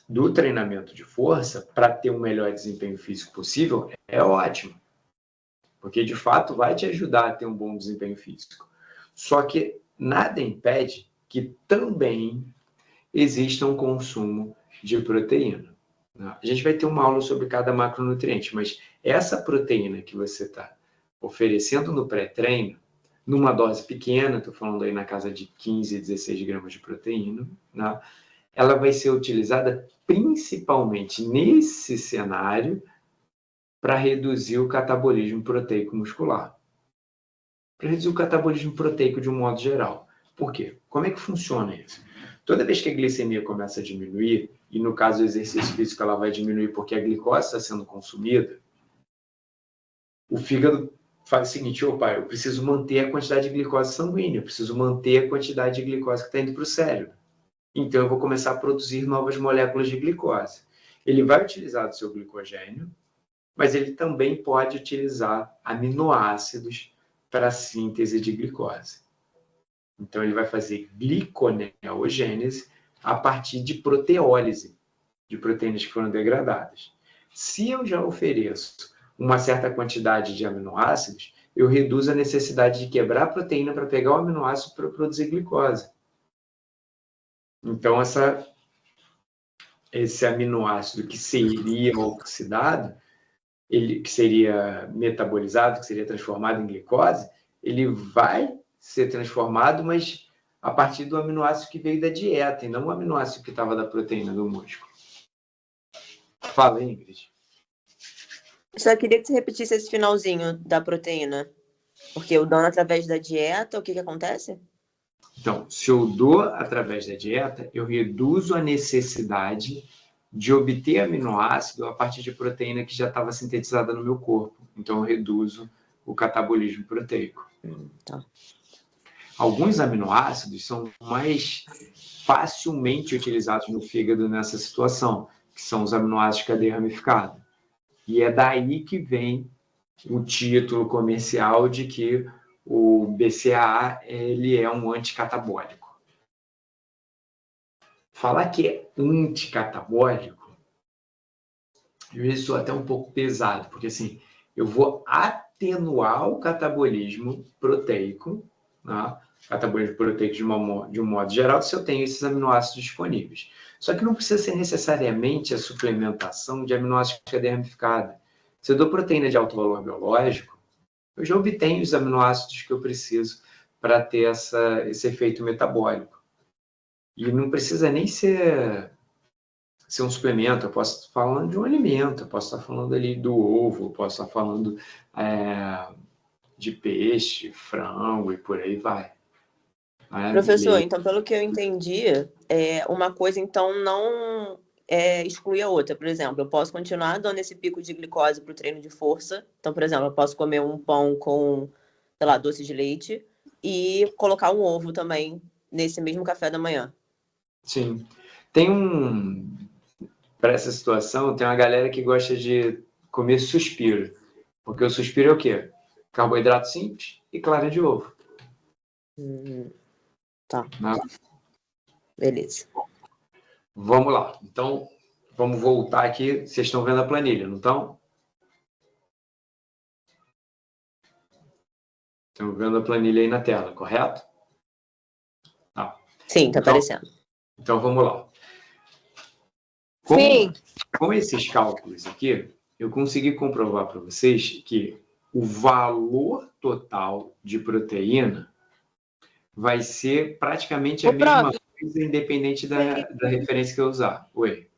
do treinamento de força para ter um melhor desempenho físico possível, é ótimo. Porque, de fato, vai te ajudar a ter um bom desempenho físico. Só que nada impede que também exista um consumo de proteína. A gente vai ter uma aula sobre cada macronutriente, mas essa proteína que você está oferecendo no pré-treino, numa dose pequena, estou falando aí na casa de 15, 16 gramas de proteína, né? Ela vai ser utilizada principalmente nesse cenário para reduzir o catabolismo proteico muscular. Para reduzir o catabolismo proteico de um modo geral. Por quê? Como é que funciona isso? Toda vez que a glicemia começa a diminuir, e no caso do exercício físico ela vai diminuir porque a glicose está sendo consumida, o fígado faz o seguinte: opa, eu preciso manter a quantidade de glicose sanguínea, eu preciso manter a quantidade de glicose que está indo para o cérebro. Então eu vou começar a produzir novas moléculas de glicose. Ele vai utilizar do seu glicogênio, mas ele também pode utilizar aminoácidos para a síntese de glicose. Então, ele vai fazer gliconeogênese a partir de proteólise, de proteínas que foram degradadas. Se eu já ofereço uma certa quantidade de aminoácidos, eu reduzo a necessidade de quebrar a proteína para pegar o aminoácido para produzir glicose. Então, esse aminoácido que seria oxidado, que seria metabolizado, que seria transformado em glicose, ele vai ser transformado, mas a partir do aminoácido que veio da dieta, e não o aminoácido que estava da proteína do músculo. Fala, Ingrid. Só queria que você repetisse esse finalzinho da proteína. Porque eu dou através da dieta, o que acontece? Então, se eu dou através da dieta, eu reduzo a necessidade de obter aminoácido a partir de proteína que já estava sintetizada no meu corpo. Então, eu reduzo o catabolismo proteico. Tá. Alguns aminoácidos são mais facilmente utilizados no fígado nessa situação, que são os aminoácidos de cadeia ramificada. E é daí que vem o título comercial de que o BCAA ele é um anticatabólico. Falar que é anticatabólico, às vezes sou até um pouco pesado, porque assim, eu vou atenuar o catabolismo proteico, né? Catabolismo proteico de um modo geral, se eu tenho esses aminoácidos disponíveis. Só que não precisa ser necessariamente a suplementação de aminoácidos de cadeia ramificada. Se eu dou proteína de alto valor biológico, eu já obtenho os aminoácidos que eu preciso para ter esse efeito metabólico. E não precisa nem ser um suplemento, eu posso estar falando de um alimento, eu posso estar falando ali do ovo, eu posso estar falando de peixe, frango e por aí vai. Professor, então, pelo que eu entendi, uma coisa, então, não exclui a outra. Por exemplo, eu posso continuar dando esse pico de glicose para o treino de força. Então, por exemplo, eu posso comer um pão com, sei lá, doce de leite e colocar um ovo também nesse mesmo café da manhã. Sim. Para essa situação, tem uma galera que gosta de comer suspiro. Porque o suspiro é o quê? Carboidrato simples e clara de ovo. Tá. Não. Beleza. Vamos lá. Então, vamos voltar aqui. Vocês estão vendo a planilha, não estão? Estão vendo a planilha aí na tela, correto? Tá. Sim, está aparecendo. Então, vamos lá. Com esses cálculos aqui, eu consegui comprovar para vocês que o valor total de proteína vai ser praticamente a mesma coisa, independente da referência que eu usar. Oi.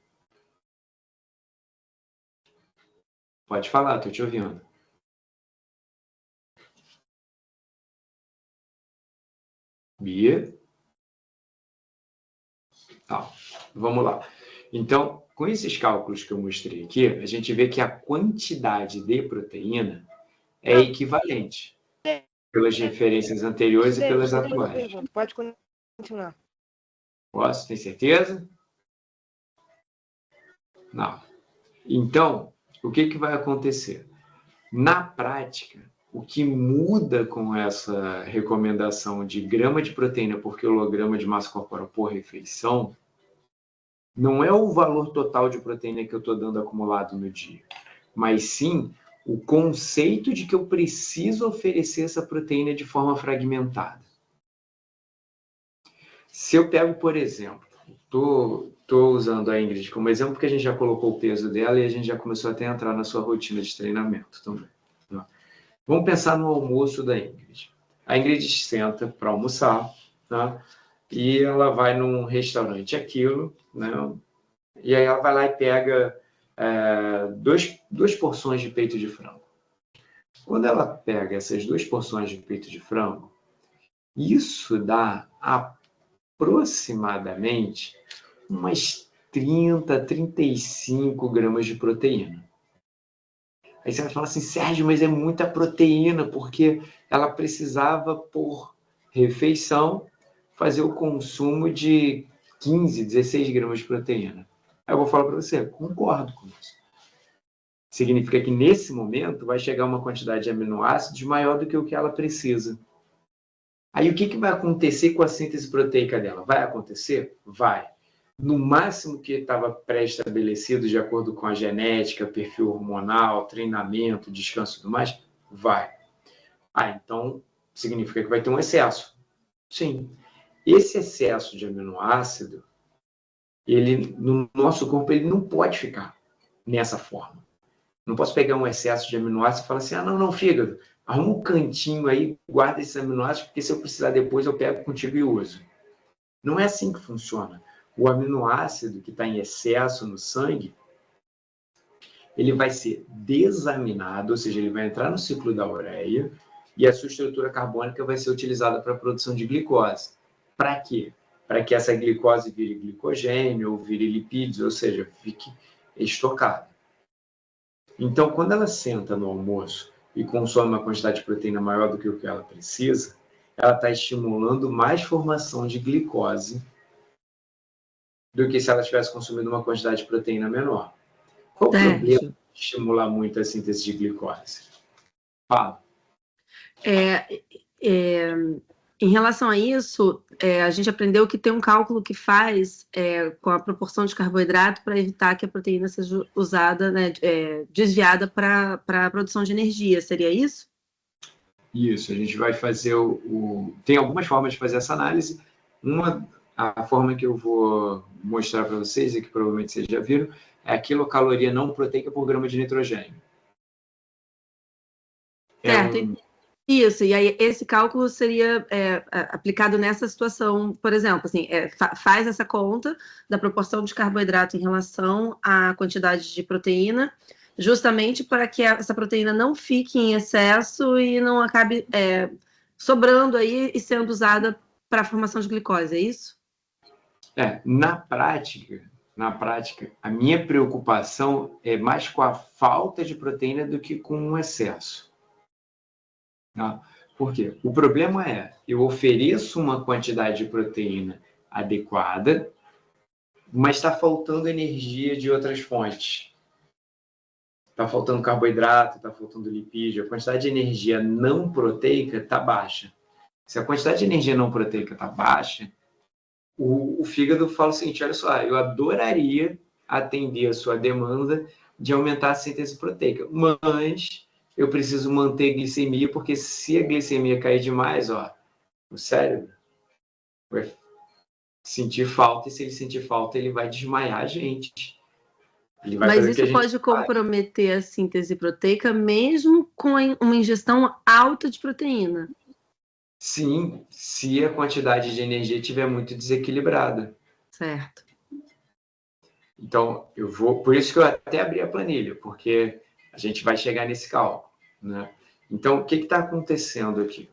Pode falar, estou te ouvindo. Bia? Tá, vamos lá. Então, com esses cálculos que eu mostrei aqui, a gente vê que a quantidade de proteína é equivalente pelas referências anteriores e pelas atuais. Pode continuar. Posso? Tem certeza? Não. Então, o que vai acontecer? Na prática, O que muda com essa recomendação de grama de proteína por quilograma de massa corporal por refeição não é o valor total de proteína que eu estou dando acumulado no dia, mas sim o conceito de que eu preciso oferecer essa proteína de forma fragmentada. Se eu pego, por exemplo, estou usando a Ingrid como exemplo porque a gente já colocou o peso dela e a gente já começou até a entrar na sua rotina de treinamento também. Vamos pensar no almoço da Ingrid. A Ingrid senta para almoçar, tá? E ela vai num restaurante aquilo, né? E aí ela vai lá e pega duas porções de peito de frango. Quando ela pega essas 2 porções de peito de frango, isso dá aproximadamente umas 30, 35 gramas de proteína. Aí você vai falar assim, Sérgio, mas é muita proteína, porque ela precisava, por refeição, fazer o consumo de 15, 16 gramas de proteína. Aí eu vou falar para você, concordo com isso. Significa que nesse momento vai chegar uma quantidade de aminoácidos maior do que o que ela precisa. Aí o que vai acontecer com a síntese proteica dela? Vai acontecer? Vai. No máximo que estava pré-estabelecido de acordo com a genética, perfil hormonal, treinamento, descanso e tudo mais? Vai. Então significa que vai ter um excesso. Sim. Esse excesso de aminoácido, ele, no nosso corpo, ele não pode ficar nessa forma. Não posso pegar um excesso de aminoácidos e falar assim, não, fígado, arruma um cantinho aí, guarda esses aminoácidos, porque se eu precisar depois eu pego contigo e uso. Não é assim que funciona. O aminoácido que está em excesso no sangue, ele vai ser desaminado, ou seja, ele vai entrar no ciclo da ureia e a sua estrutura carbônica vai ser utilizada para a produção de glicose. Para quê? Para que essa glicose vire glicogênio ou vire lipídios, ou seja, fique estocada. Então, quando ela senta no almoço e consome uma quantidade de proteína maior do que o que ela precisa, ela está estimulando mais formação de glicose do que se ela tivesse consumido uma quantidade de proteína menor. Qual o problema de estimular muito a síntese de glicose? Fala. Em relação a isso, a gente aprendeu que tem um cálculo que faz com a proporção de carboidrato para evitar que a proteína seja usada, né, desviada para a produção de energia. Seria isso? Isso, a gente vai fazer Tem algumas formas de fazer essa análise. A forma que eu vou mostrar para vocês, e que provavelmente vocês já viram, é a quilocaloria não proteica por grama de nitrogênio. Certo. Isso, e aí esse cálculo seria aplicado nessa situação, por exemplo, assim, faz essa conta da proporção de carboidrato em relação à quantidade de proteína, justamente para que essa proteína não fique em excesso e não acabe sobrando aí e sendo usada para a formação de glicose, é isso? Na prática, a minha preocupação é mais com a falta de proteína do que com o excesso. Por quê? O problema eu ofereço uma quantidade de proteína adequada, mas está faltando energia de outras fontes. Está faltando carboidrato, está faltando lipídio, a quantidade de energia não proteica está baixa. Se a quantidade de energia não proteica está baixa, o fígado fala o seguinte, olha só, eu adoraria atender a sua demanda de aumentar a síntese proteica, mas eu preciso manter a glicemia, porque se a glicemia cair demais, o cérebro vai sentir falta, e se ele sentir falta, ele vai desmaiar a gente. Mas isso pode comprometer a síntese proteica mesmo com uma ingestão alta de proteína? Sim, se a quantidade de energia estiver muito desequilibrada. Certo. Então, por isso que eu até abri a planilha, porque a gente vai chegar nesse cálculo, né? Então, o que está acontecendo aqui?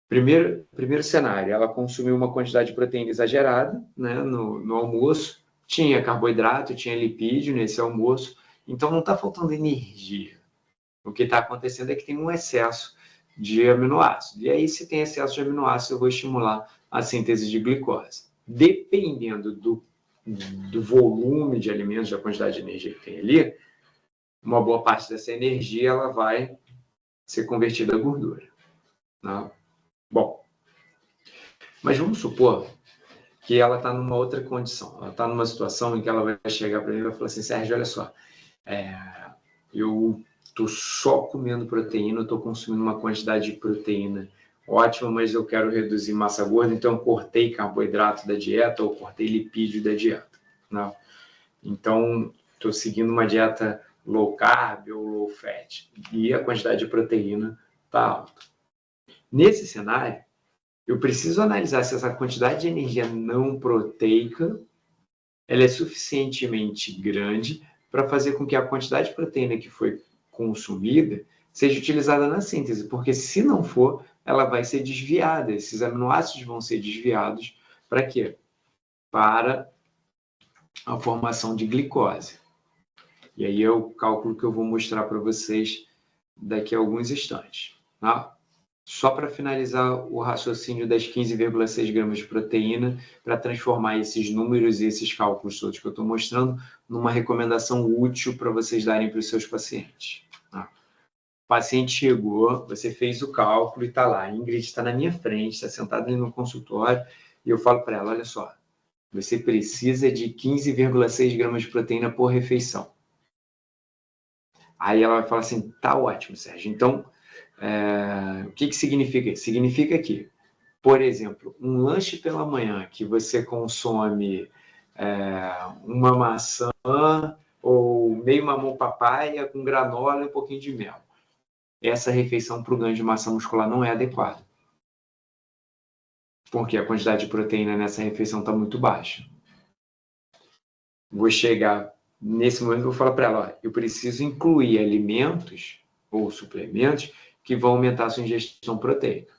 Primeiro cenário, ela consumiu uma quantidade de proteína exagerada, né, no almoço, tinha carboidrato, tinha lipídio nesse almoço, então não está faltando energia. O que está acontecendo é que tem um excesso de aminoácido. E aí, se tem excesso de aminoácido, eu vou estimular a síntese de glicose. Dependendo do volume de alimentos, da quantidade de energia que tem ali, uma boa parte dessa energia ela vai ser convertida a gordura. Né? Bom, mas vamos supor que ela está numa outra condição. Ela está numa situação em que ela vai chegar para mim e vai falar assim, Sérgio, olha só, eu estou só comendo proteína, estou consumindo uma quantidade de proteína ótima, mas eu quero reduzir massa gorda, então eu cortei carboidrato da dieta ou cortei lipídio da dieta. Né? Então, estou seguindo uma dieta low carb ou low fat e a quantidade de proteína está alta. Nesse cenário, eu preciso analisar se essa quantidade de energia não proteica ela é suficientemente grande para fazer com que a quantidade de proteína que foi consumida seja utilizada na síntese, porque se não for, ela vai ser desviada. Esses aminoácidos vão ser desviados para quê? Para a formação de glicose. E aí é o cálculo que eu vou mostrar para vocês daqui a alguns instantes. Tá? Só para finalizar o raciocínio das 15,6 gramas de proteína, para transformar esses números e esses cálculos todos que eu estou mostrando numa recomendação útil para vocês darem para os seus pacientes. Tá? O paciente chegou, você fez o cálculo e está lá. A Ingrid está na minha frente, está sentada ali no consultório, e eu falo para ela, olha só, você precisa de 15,6 gramas de proteína por refeição. Aí ela vai falar assim, tá ótimo, Sérgio. Então, o que significa isso? Significa que, por exemplo, um lanche pela manhã que você consome uma maçã ou meio mamão papaya com granola e um pouquinho de mel. Essa refeição para o ganho de massa muscular não é adequada. Porque a quantidade de proteína nessa refeição está muito baixa. Vou chegar nesse momento e vou falar para ela, ó, eu preciso incluir alimentos ou suplementos que vão aumentar a sua ingestão proteica.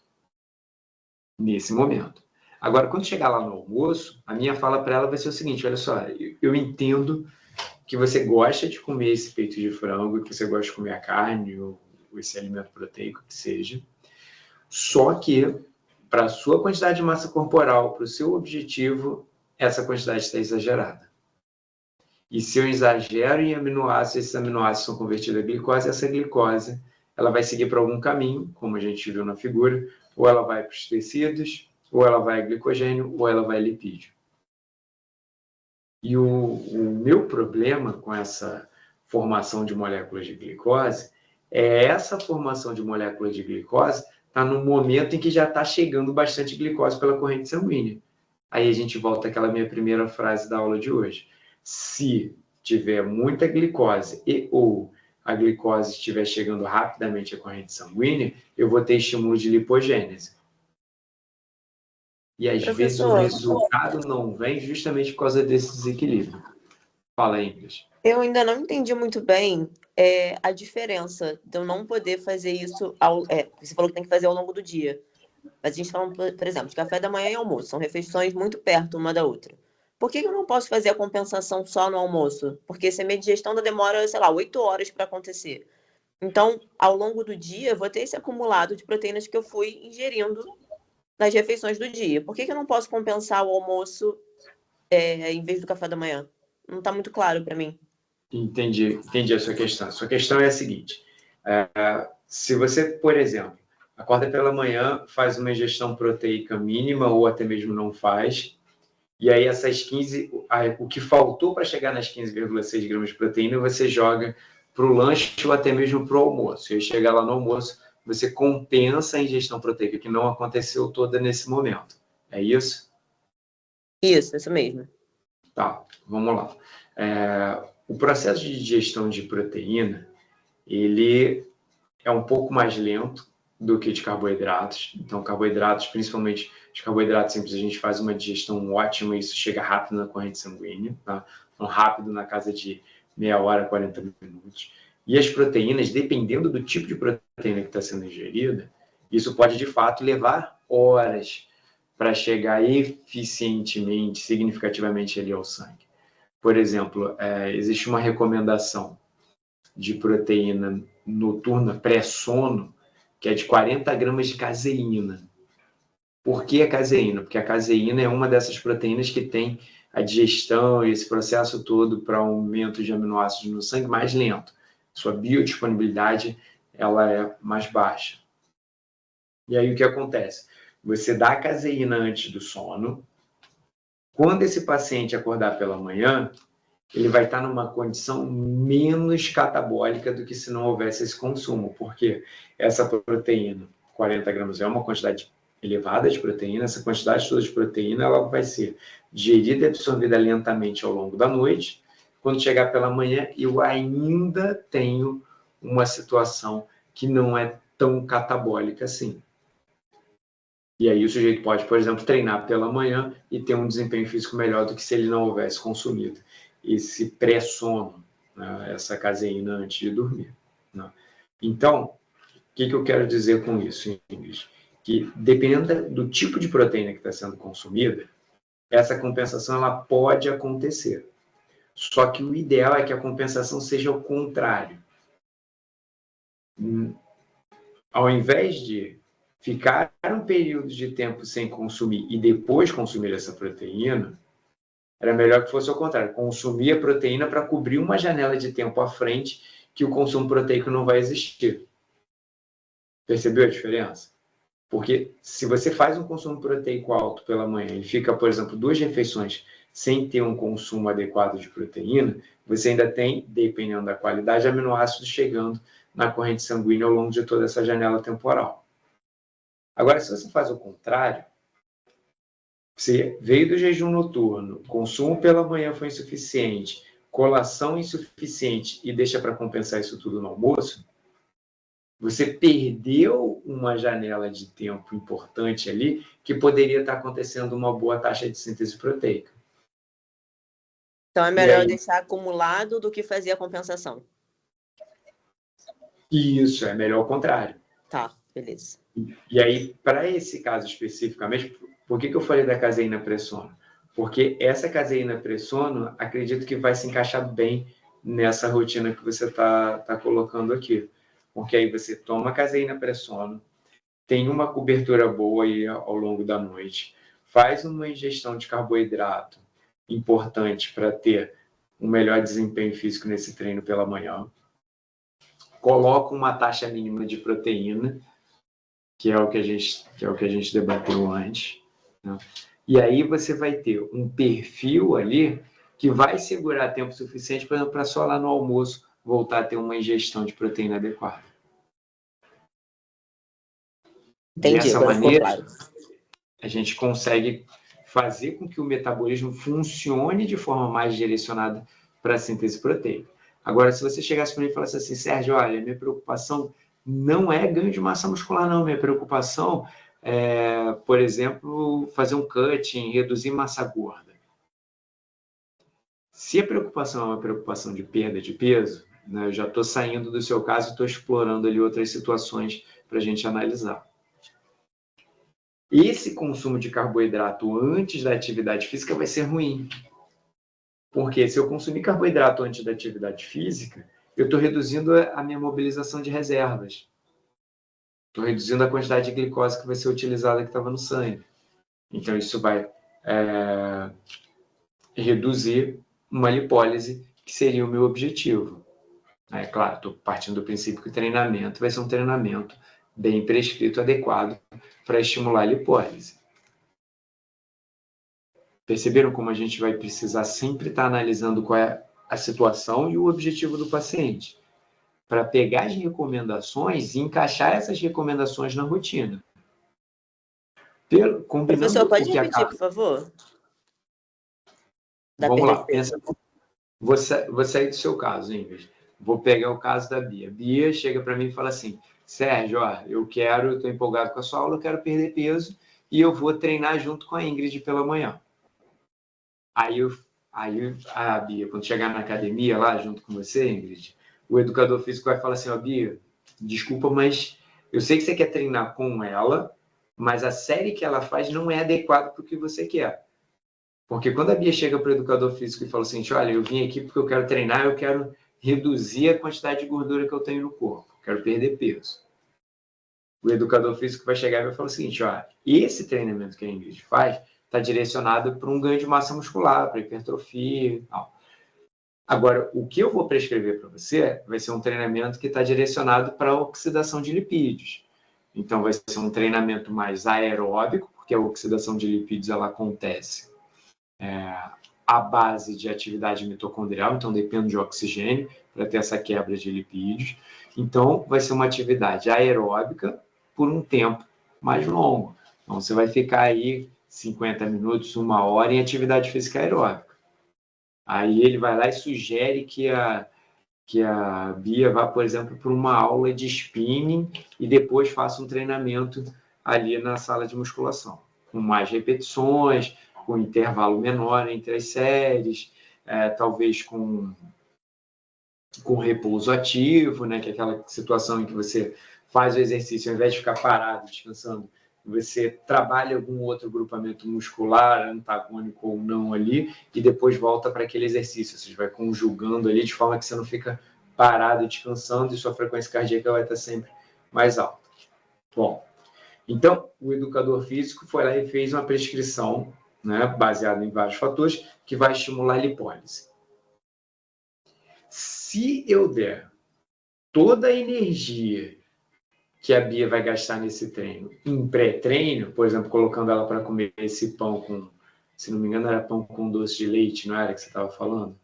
Nesse momento. Agora, quando chegar lá no almoço, a minha fala para ela vai ser o seguinte, olha só, eu entendo que você gosta de comer esse peito de frango, que você gosta de comer a carne ou esse alimento proteico que seja, só que para a sua quantidade de massa corporal, para o seu objetivo, essa quantidade está exagerada. E se eu exagero em aminoácidos, esses aminoácidos são convertidos a glicose, essa glicose ela vai seguir para algum caminho, como a gente viu na figura, ou ela vai para os tecidos, ou ela vai a glicogênio, ou ela vai a lipídio. E o meu problema com essa formação de moléculas de glicose é essa formação de moléculas de glicose está no momento em que já está chegando bastante glicose pela corrente sanguínea. Aí a gente volta àquela minha primeira frase da aula de hoje. Se tiver muita glicose e ou a glicose estiver chegando rapidamente à corrente sanguínea, eu vou ter estímulo de lipogênese. E às vezes o resultado não vem justamente por causa desse desequilíbrio. Fala aí, Ingrid. Eu ainda não entendi muito bem a diferença de eu não poder fazer isso. Você falou que tem que fazer ao longo do dia. Mas a gente fala, por exemplo, de café da manhã e almoço. São refeições muito perto uma da outra. Por que eu não posso fazer a compensação só no almoço? Porque se a minha digestão demora, 8 horas para acontecer. Então, ao longo do dia, eu vou ter esse acumulado de proteínas que eu fui ingerindo nas refeições do dia. Por que eu não posso compensar o almoço em vez do café da manhã? Não está muito claro para mim. Entendi a sua questão. A sua questão é a seguinte. Se você, por exemplo, acorda pela manhã, faz uma ingestão proteica mínima ou até mesmo não faz, e aí essas 15, o que faltou para chegar nas 15,6 gramas de proteína, você joga para o lanche ou até mesmo para o almoço. E aí chegar lá no almoço, você compensa a ingestão proteica, que não aconteceu toda nesse momento. É isso? Isso mesmo. Tá, vamos lá. O processo de digestão de proteína, ele é um pouco mais lento do que de carboidratos. Então, carboidratos, principalmente os carboidratos simples, a gente faz uma digestão ótima e isso chega rápido na corrente sanguínea, tá? Então, rápido na casa de meia hora, 40 minutos. E as proteínas, dependendo do tipo de proteína que está sendo ingerida, isso pode, de fato, levar horas para chegar eficientemente, significativamente ali ao sangue. Por exemplo, existe uma recomendação de proteína noturna pré-sono, que é de 40 gramas de caseína. Por que a caseína? Porque a caseína é uma dessas proteínas que tem a digestão e esse processo todo para aumento de aminoácidos no sangue mais lento. Sua biodisponibilidade ela é mais baixa. E aí o que acontece? Você dá a caseína antes do sono. Quando esse paciente acordar pela manhã, ele vai estar numa condição menos catabólica do que se não houvesse esse consumo, porque essa proteína, 40 gramas, é uma quantidade elevada de proteína. Essa quantidade toda de proteína ela vai ser digerida e absorvida lentamente ao longo da noite. Quando chegar pela manhã, eu ainda tenho uma situação que não é tão catabólica assim. E aí o sujeito pode, por exemplo, treinar pela manhã e ter um desempenho físico melhor do que se ele não houvesse consumido esse pré-sono, né, essa caseína antes de dormir. Né? Então, o que eu quero dizer com isso, Ingrid? Que dependendo do tipo de proteína que está sendo consumida, essa compensação ela pode acontecer. Só que o ideal é que a compensação seja o contrário. Ao invés de ficar um período de tempo sem consumir e depois consumir essa proteína, era melhor que fosse ao contrário, consumir a proteína para cobrir uma janela de tempo à frente que o consumo proteico não vai existir. Percebeu a diferença? Porque se você faz um consumo proteico alto pela manhã e fica, por exemplo, 2 refeições sem ter um consumo adequado de proteína, você ainda tem, dependendo da qualidade, aminoácidos chegando na corrente sanguínea ao longo de toda essa janela temporal. Agora, se você faz o contrário, você veio do jejum noturno, consumo pela manhã foi insuficiente, colação insuficiente e deixa para compensar isso tudo no almoço, você perdeu uma janela de tempo importante ali que poderia estar acontecendo uma boa taxa de síntese proteica. Então é melhor deixar acumulado do que fazer a compensação. Isso, é melhor o contrário. Tá, beleza. E aí, para esse caso especificamente, por que eu falei da caseína pré-sono? Porque essa caseína pré-sono, acredito que vai se encaixar bem nessa rotina que você está colocando aqui. Porque aí você toma caseína pré-sono, tem uma cobertura boa aí ao longo da noite, faz uma ingestão de carboidrato importante para ter um melhor desempenho físico nesse treino pela manhã, coloca uma taxa mínima de proteína, que é o que a gente debateu antes, né? E aí você vai ter um perfil ali que vai segurar tempo suficiente, por exemplo, para só lá no almoço voltar a ter uma ingestão de proteína adequada. Entendi, Dessa agora ficou maneira, claro. a gente consegue fazer com que o metabolismo funcione de forma mais direcionada para a síntese proteica. Agora, se você chegasse para mim e falasse assim, Sérgio, olha, minha preocupação não é ganho de massa muscular, não. Minha preocupação é, por exemplo, fazer um cutting, reduzir massa gorda. Se a preocupação é uma preocupação de perda de peso, né, eu já estou saindo do seu caso e estou explorando ali outras situações para a gente analisar. Esse consumo de carboidrato antes da atividade física vai ser ruim. Porque se eu consumir carboidrato antes da atividade física, eu estou reduzindo a minha mobilização de reservas. Estou reduzindo a quantidade de glicose que vai ser utilizada que estava no sangue. Então, isso vai reduzir uma lipólise, que seria o meu objetivo. É claro, estou partindo do princípio que o treinamento vai ser um treinamento bem prescrito, adequado para estimular a lipólise. Perceberam como a gente vai precisar sempre estar analisando qual é a situação e o objetivo do paciente, para pegar as recomendações e encaixar essas recomendações na rotina. Professor, pode repetir, por favor? Vamos lá, pensa. Vou sair do seu caso, Ingrid. Vou pegar o caso da Bia. Bia chega para mim e fala assim, Sérgio, ó, eu estou empolgado com a sua aula, eu quero perder peso e eu vou treinar junto com a Ingrid pela manhã. Aí a Bia, quando chegar na academia lá junto com você, Ingrid, o educador físico vai falar assim, ó, Bia, desculpa, mas eu sei que você quer treinar com ela, mas a série que ela faz não é adequada para o que você quer. Porque quando a Bia chega para o educador físico e fala assim, olha, eu vim aqui porque eu quero treinar, eu quero reduzir a quantidade de gordura que eu tenho no corpo, quero perder peso. O educador físico vai chegar e vai falar o seguinte, ó, esse treinamento que a Ingrid faz está direcionado para um ganho de massa muscular, para hipertrofia e tal. Agora, o que eu vou prescrever para você vai ser um treinamento que está direcionado para a oxidação de lipídios. Então, vai ser um treinamento mais aeróbico, porque a oxidação de lipídios ela acontece à base de atividade mitocondrial, então depende de oxigênio para ter essa quebra de lipídios. Então, vai ser uma atividade aeróbica por um tempo mais longo. Então, você vai ficar aí 50 minutos, 1 hora em atividade física aeróbica. Aí ele vai lá e sugere que a Bia vá, por exemplo, para uma aula de spinning e depois faça um treinamento ali na sala de musculação, com mais repetições, com intervalo menor entre as séries, talvez com repouso ativo, né, que é aquela situação em que você faz o exercício, ao invés de ficar parado, descansando, você trabalha algum outro grupamento muscular, antagônico ou não ali, e depois volta para aquele exercício. Você vai conjugando ali de forma que você não fica parado, descansando, e sua frequência cardíaca vai estar sempre mais alta. Bom, então, o educador físico foi lá e fez uma prescrição, né, baseada em vários fatores, que vai estimular a lipólise. Se eu der toda a energia que a Bia vai gastar nesse treino em pré-treino, por exemplo, colocando ela para comer esse pão com, se não me engano, era pão com doce de leite, não era que você estava falando?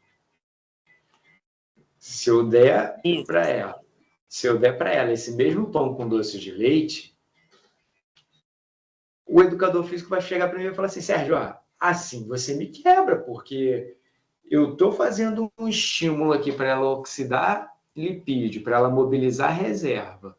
Se eu der para ela esse mesmo pão com doce de leite, o educador físico vai chegar para mim e falar assim, Sérgio, assim você me quebra, porque eu estou fazendo um estímulo aqui para ela oxidar lipídio, para ela mobilizar reserva.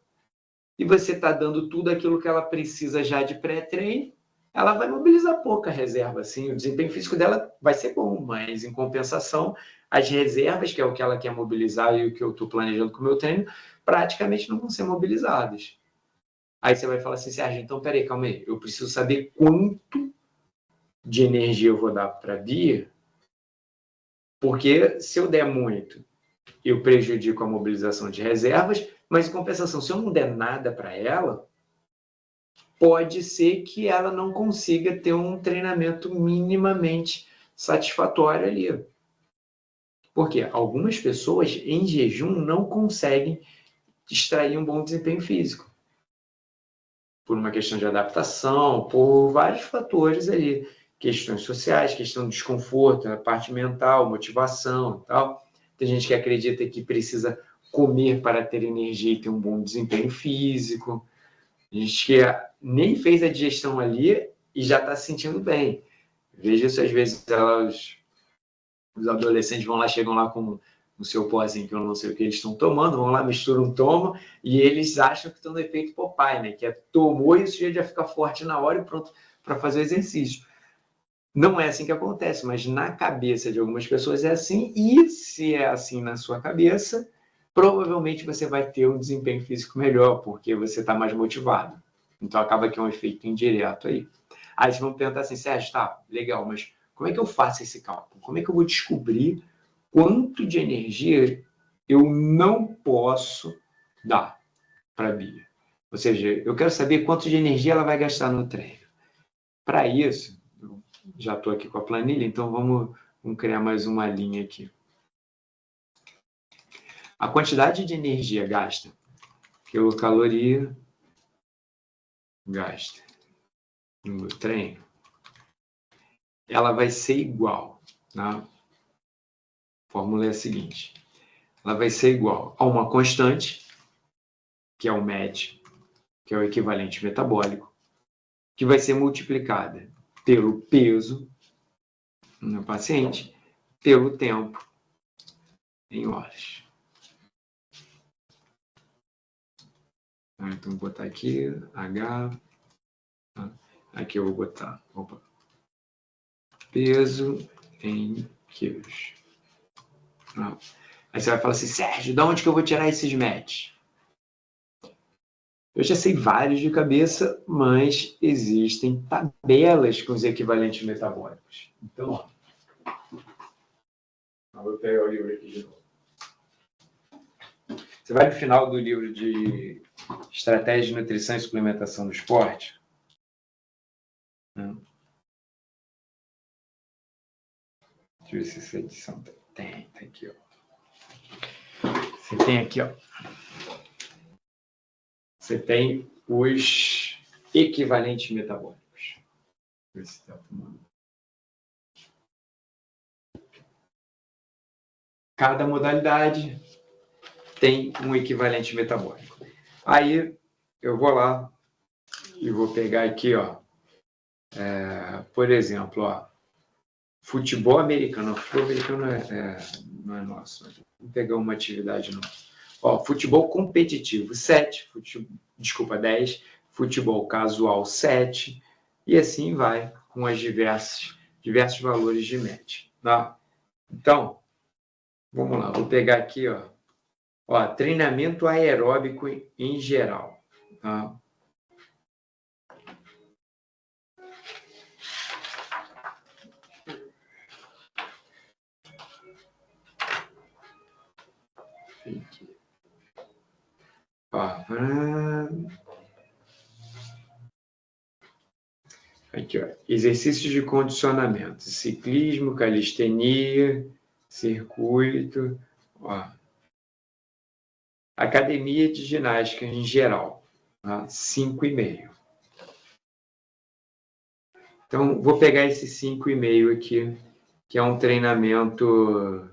E você está dando tudo aquilo que ela precisa já de pré-treino, ela vai mobilizar pouca reserva. Assim, o desempenho físico dela vai ser bom, mas em compensação, as reservas, que é o que ela quer mobilizar e o que eu estou planejando com o meu treino, praticamente não vão ser mobilizadas. Aí você vai falar assim, Sérgio, então peraí, calma aí, eu preciso saber quanto de energia eu vou dar para a Bia, porque se eu der muito, eu prejudico a mobilização de reservas, mas em compensação, se eu não der nada para ela, pode ser que ela não consiga ter um treinamento minimamente satisfatório ali. Porque algumas pessoas em jejum não conseguem extrair um bom desempenho físico. Por uma questão de adaptação, por vários fatores ali. Questões sociais, questão de desconforto, a parte mental, motivação e tal. Tem gente que acredita que precisa comer para ter energia e ter um bom desempenho físico. A gente que nem fez a digestão ali e já está se sentindo bem. Veja isso, às vezes os adolescentes vão lá, chegam lá com o seu pozinho, que eu não sei o que eles estão tomando, vão lá, misturam, tomam, e eles acham que estão no efeito Popeye, né? Que tomou e o sujeito já fica forte na hora e pronto para fazer o exercício. Não é assim que acontece, mas na cabeça de algumas pessoas é assim, e se é assim na sua cabeça, provavelmente você vai ter um desempenho físico melhor, porque você está mais motivado. Então, acaba que é um efeito indireto aí. Aí vocês vão perguntar assim, Sérgio, tá, legal, mas como é que eu faço esse cálculo? Como é que eu vou descobrir quanto de energia eu não posso dar para a Bia? Ou seja, eu quero saber quanto de energia ela vai gastar no treino. Para isso, eu já estou aqui com a planilha, então vamos criar mais uma linha aqui. A quantidade de energia gasta, quilocaloria gasta no treino, ela vai ser igual, tá? A fórmula é a seguinte, ela vai ser igual a uma constante, que é o MET, que é o equivalente metabólico, que vai ser multiplicada pelo peso no paciente, pelo tempo em horas. Então, vou botar aqui, H, aqui eu vou botar, peso em quilos. Aí você vai falar assim, Sérgio, de onde que eu vou tirar esses METs? Eu já sei vários de cabeça, mas existem tabelas com os equivalentes metabólicos. Então, eu vou pegar o livro aqui de novo. Você vai no final do livro de Estratégia de Nutrição e Suplementação do Esporte. Deixa eu ver se essa edição Tem, tá aqui, ó. Você tem aqui, ó. Você tem os equivalentes metabólicos. Esse tá fumando. Cada modalidade tem um equivalente metabólico. Aí eu vou lá e vou pegar aqui, ó, por exemplo, ó, futebol americano. Futebol americano não é nosso. Vamos pegar uma atividade nossa. Ó, futebol competitivo 7, 10, futebol casual 7, e assim vai com as diversos valores de match. Tá? Então, vamos lá, vou pegar aqui, ó, treinamento aeróbico em geral. Tá? Aqui, ó, exercícios de condicionamento, ciclismo, calistenia, circuito, ó. Academia de ginástica em geral, tá? 5,5. Então, vou pegar esse 5,5 aqui, que é um treinamento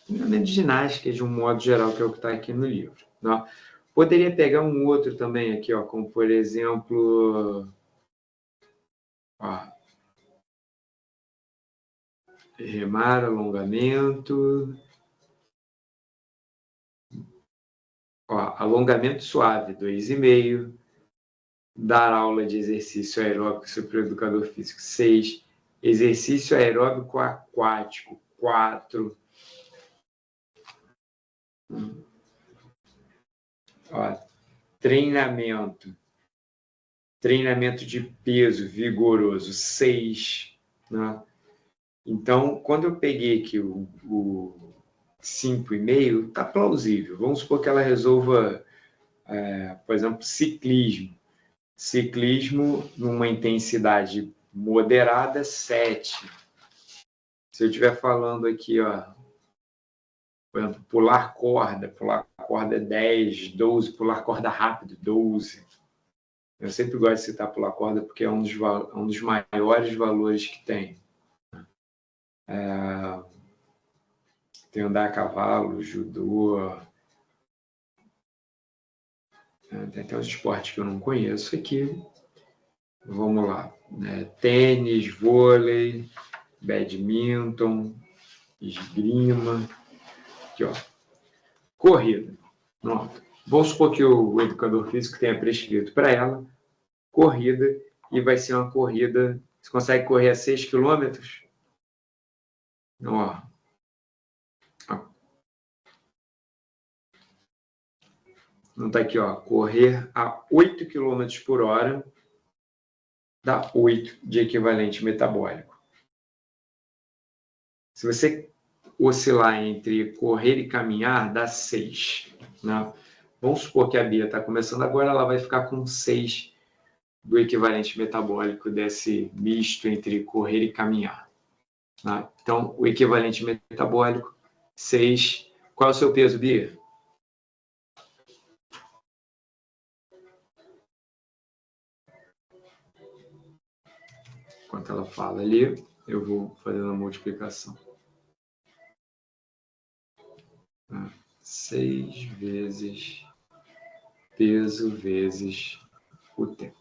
de ginástica de um modo geral, que é o que está aqui no livro. Tá? Poderia pegar um outro também aqui, ó, como por exemplo, ó, remar, alongamento, ó, alongamento suave, 2,5, dar aula de exercício aeróbico sobre o educador físico, 6, exercício aeróbico aquático, 4, ó, treinamento de peso vigoroso, 6, né? Então, quando eu peguei aqui o 5,5, está plausível. Vamos supor que ela resolva, por exemplo, ciclismo. Ciclismo numa intensidade moderada, 7. Se eu estiver falando aqui, ó, por exemplo, pular corda 10, 12, pular corda rápido, 12. Eu sempre gosto de citar pular corda porque é um dos maiores valores que tem. Tem andar a cavalo, judô. Tem até uns esportes que eu não conheço aqui. Vamos lá. Tênis, vôlei, badminton, esgrima. Aqui, ó. Corrida. Pronto. Vamos supor que o educador físico tenha prescrito para ela corrida, e vai ser uma corrida. Você consegue correr a 6 quilômetros? Ó. Não está aqui, ó. Correr a 8 km por hora dá 8 de equivalente metabólico. Se você oscilar entre correr e caminhar, dá 6. Né? Vamos supor que a Bia está começando agora, ela vai ficar com 6 do equivalente metabólico desse misto entre correr e caminhar. Né? Então, o equivalente metabólico, 6. Qual é o seu peso, Bia? Enquanto ela fala ali, eu vou fazendo a multiplicação. 6 vezes peso vezes o tempo.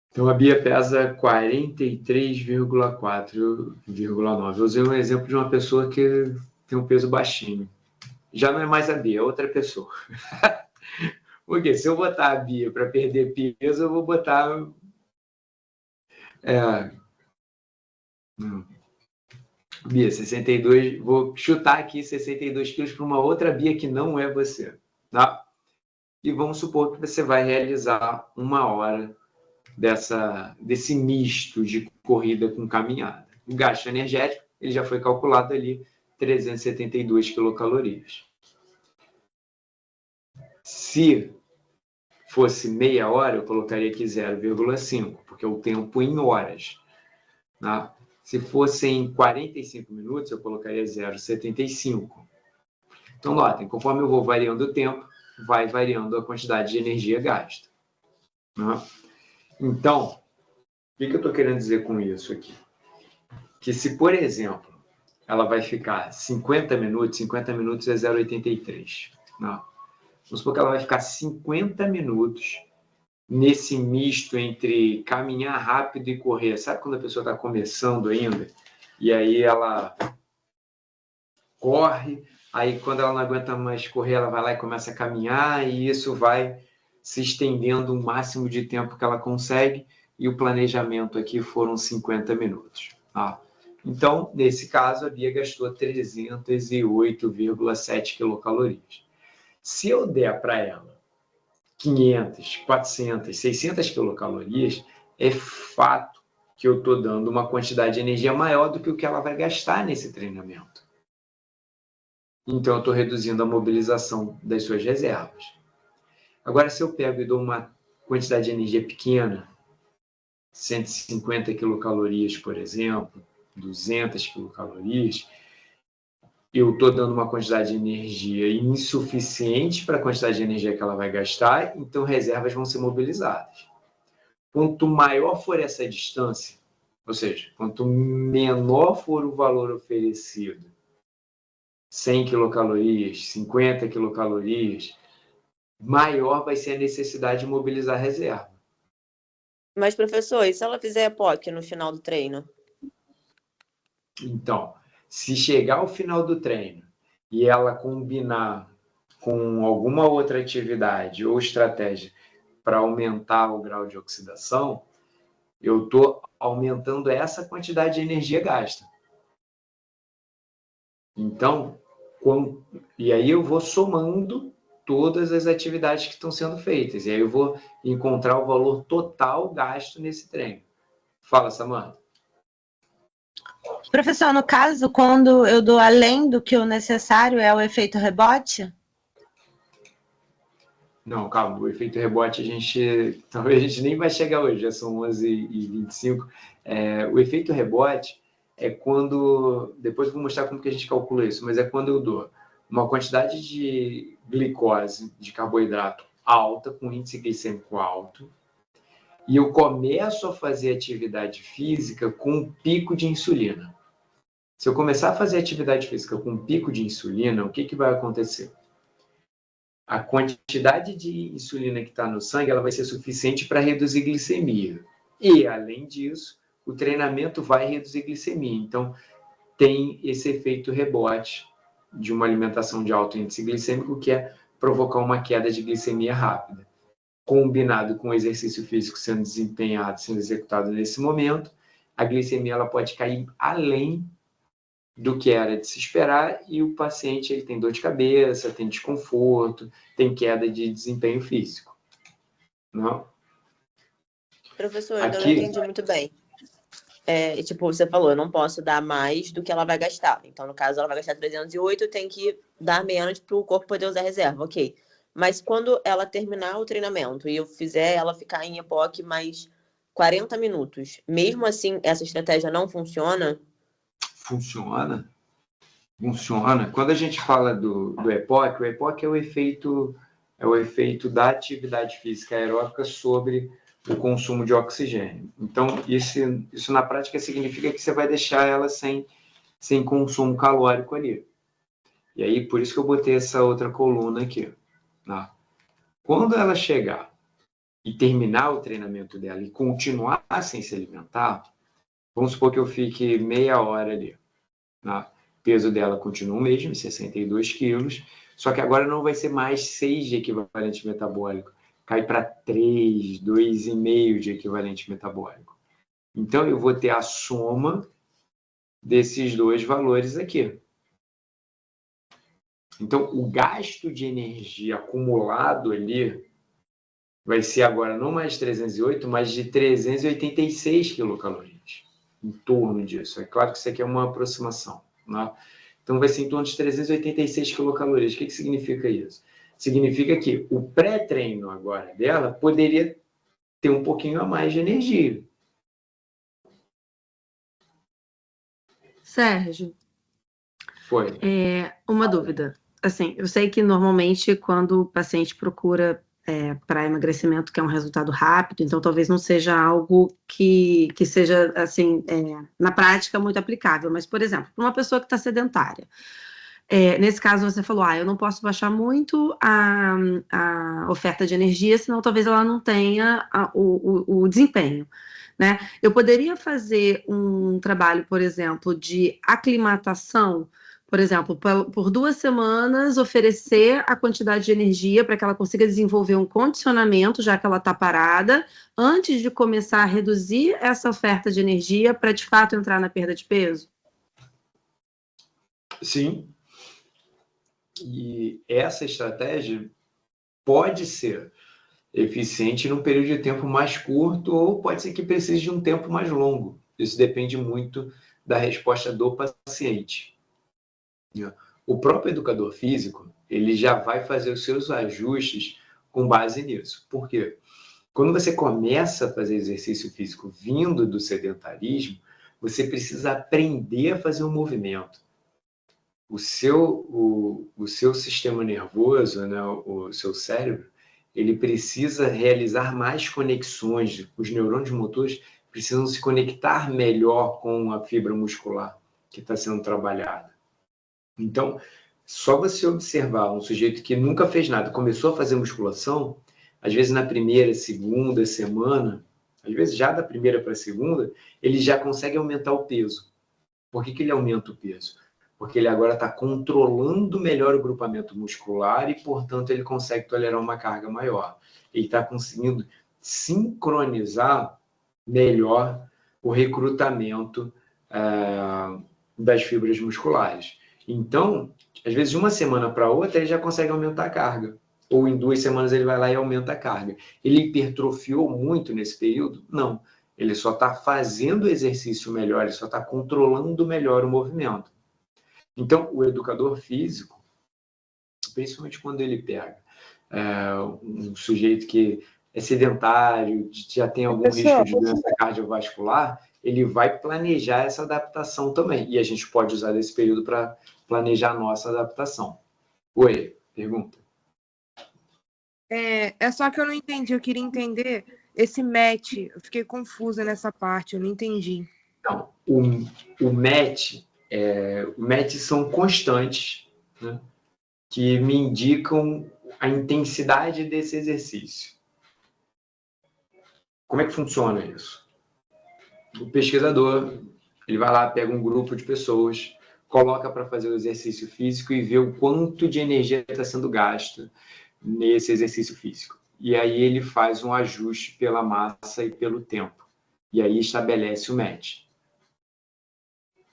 Então, a Bia pesa 43,4,9. Eu usei um exemplo de uma pessoa que tem um peso baixinho. Já não é mais a Bia, é outra pessoa. Porque se eu botar a Bia para perder peso, eu vou botar... Bia, 62, vou chutar aqui 62 quilos para uma outra Bia que não é você, tá? E vamos supor que você vai realizar 1 hora desse misto de corrida com caminhada. O gasto energético, ele já foi calculado ali, 372 quilocalorias. Se fosse meia hora, eu colocaria aqui 0,5, porque é o tempo em horas. Tá? Se fossem 45 minutos, eu colocaria 0,75. Então, notem, conforme eu vou variando o tempo, vai variando a quantidade de energia gasta. Né? Então, o que eu estou querendo dizer com isso aqui? Que se, por exemplo, ela vai ficar 50 minutos é 0,83. Né? Vamos supor que ela vai ficar 50 minutos nesse misto entre caminhar rápido e correr. Sabe quando a pessoa está começando ainda? E aí ela corre, aí quando ela não aguenta mais correr, ela vai lá e começa a caminhar, e isso vai se estendendo o máximo de tempo que ela consegue, e o planejamento aqui foram 50 minutos. Tá? Então, nesse caso, a Bia gastou 308,7 quilocalorias. Se eu der para ela 500, 400, 600 quilocalorias, é fato que eu estou dando uma quantidade de energia maior do que o que ela vai gastar nesse treinamento. Então, eu estou reduzindo a mobilização das suas reservas. Agora, se eu pego e dou uma quantidade de energia pequena, 150 quilocalorias, por exemplo, 200 quilocalorias, eu estou dando uma quantidade de energia insuficiente para a quantidade de energia que ela vai gastar, então reservas vão ser mobilizadas. Quanto maior for essa distância, ou seja, quanto menor for o valor oferecido, 100 quilocalorias, 50 quilocalorias, maior vai ser a necessidade de mobilizar reserva. Mas, professor, e se ela fizer EPOC no final do treino? Então, se chegar ao final do treino e ela combinar com alguma outra atividade ou estratégia para aumentar o grau de oxidação, eu estou aumentando essa quantidade de energia gasta. Então, e aí eu vou somando todas as atividades que estão sendo feitas. E aí eu vou encontrar o valor total gasto nesse treino. Fala, Samanta. Professor, no caso, quando eu dou além do que o necessário, é o efeito rebote? Não, calma, o efeito rebote talvez a gente nem vai chegar hoje, já são 11h25. O efeito rebote é quando, depois eu vou mostrar como que a gente calcula isso, mas é quando eu dou uma quantidade de glicose, de carboidrato alta, com índice glicêmico alto, e eu começo a fazer atividade física com um pico de insulina. Se eu começar a fazer atividade física com um pico de insulina, o que vai acontecer? A quantidade de insulina que está no sangue ela vai ser suficiente para reduzir glicemia. E, além disso, o treinamento vai reduzir glicemia. Então, tem esse efeito rebote de uma alimentação de alto índice glicêmico, que é provocar uma queda de glicemia rápida. Combinado com o exercício físico sendo desempenhado, sendo executado nesse momento, a glicemia ela pode cair além do que era de se esperar, e o paciente ele tem dor de cabeça, tem desconforto, tem queda de desempenho físico. Não? Professor, eu não entendi muito bem. Tipo, você falou, eu não posso dar mais do que ela vai gastar. Então, no caso, ela vai gastar 308, eu tenho que dar menos para o corpo poder usar reserva, ok. Mas quando ela terminar o treinamento e eu fizer ela ficar em EPOC mais 40 minutos, mesmo assim, essa estratégia não funciona? Funciona. Quando a gente fala do EPOC, o EPOC é o efeito da atividade física aeróbica sobre o consumo de oxigênio. Então, isso na prática significa que você vai deixar ela sem consumo calórico ali. E aí, por isso que eu botei essa outra coluna aqui. Tá? Quando ela chegar e terminar o treinamento dela e continuar sem se alimentar, vamos supor que eu fique meia hora ali. Tá? O peso dela continua o mesmo, 62 quilos, só que agora não vai ser mais 6 de equivalente metabólico, cai para 3, 2,5 de equivalente metabólico. Então, eu vou ter a soma desses dois valores aqui. Então, o gasto de energia acumulado ali vai ser agora não mais 308, mas de 386 quilocalorias, em torno disso. É claro que isso aqui é uma aproximação. Né? Então, vai ser em torno de 386 quilocalorias. O que significa isso? Significa que o pré-treino agora dela poderia ter um pouquinho a mais de energia. Sérgio, Foi. uma dúvida. Assim, eu sei que normalmente quando o paciente procura para emagrecimento, que é um resultado rápido, então talvez não seja algo que seja, assim, na prática muito aplicável. Mas, por exemplo, para uma pessoa que está sedentária, nesse caso você falou, eu não posso baixar muito a oferta de energia, senão talvez ela não tenha o desempenho, né? Eu poderia fazer um trabalho, por exemplo, de aclimatação, por exemplo, por 2 semanas, oferecer a quantidade de energia para que ela consiga desenvolver um condicionamento, já que ela está parada, antes de começar a reduzir essa oferta de energia para, de fato, entrar na perda de peso? Sim. E essa estratégia pode ser eficiente num período de tempo mais curto ou pode ser que precise de um tempo mais longo. Isso depende muito da resposta do paciente. O próprio educador físico, ele já vai fazer os seus ajustes com base nisso. Por quê? Quando você começa a fazer exercício físico vindo do sedentarismo, você precisa aprender a fazer um movimento. O seu sistema nervoso, né, o seu cérebro, ele precisa realizar mais conexões. Os neurônios motores precisam se conectar melhor com a fibra muscular que está sendo trabalhada. Então, só você observar um sujeito que nunca fez nada, começou a fazer musculação, às vezes na primeira, segunda semana, às vezes já da primeira para a segunda, ele já consegue aumentar o peso. Por que ele aumenta o peso? Porque ele agora está controlando melhor o grupamento muscular e, portanto, ele consegue tolerar uma carga maior. Ele está conseguindo sincronizar melhor o recrutamento das fibras musculares. Então, às vezes, de uma semana para outra, ele já consegue aumentar a carga. Ou em 2 semanas ele vai lá e aumenta a carga. Ele hipertrofiou muito nesse período? Não. Ele só está fazendo o exercício melhor, ele só está controlando melhor o movimento. Então, o educador físico, principalmente quando ele pega um sujeito que é sedentário, já tem algum risco de doença cardiovascular, ele vai planejar essa adaptação também. E a gente pode usar esse período para planejar a nossa adaptação. Oi, pergunta. É só que eu não entendi, eu queria entender esse match, eu fiquei confusa nessa parte, eu não entendi. Então, o match são constantes, né, que me indicam a intensidade desse exercício. Como é que funciona isso? O pesquisador, ele vai lá, pega um grupo de pessoas, coloca para fazer o exercício físico e vê o quanto de energia está sendo gasta nesse exercício físico. E aí ele faz um ajuste pela massa e pelo tempo. E aí estabelece o match.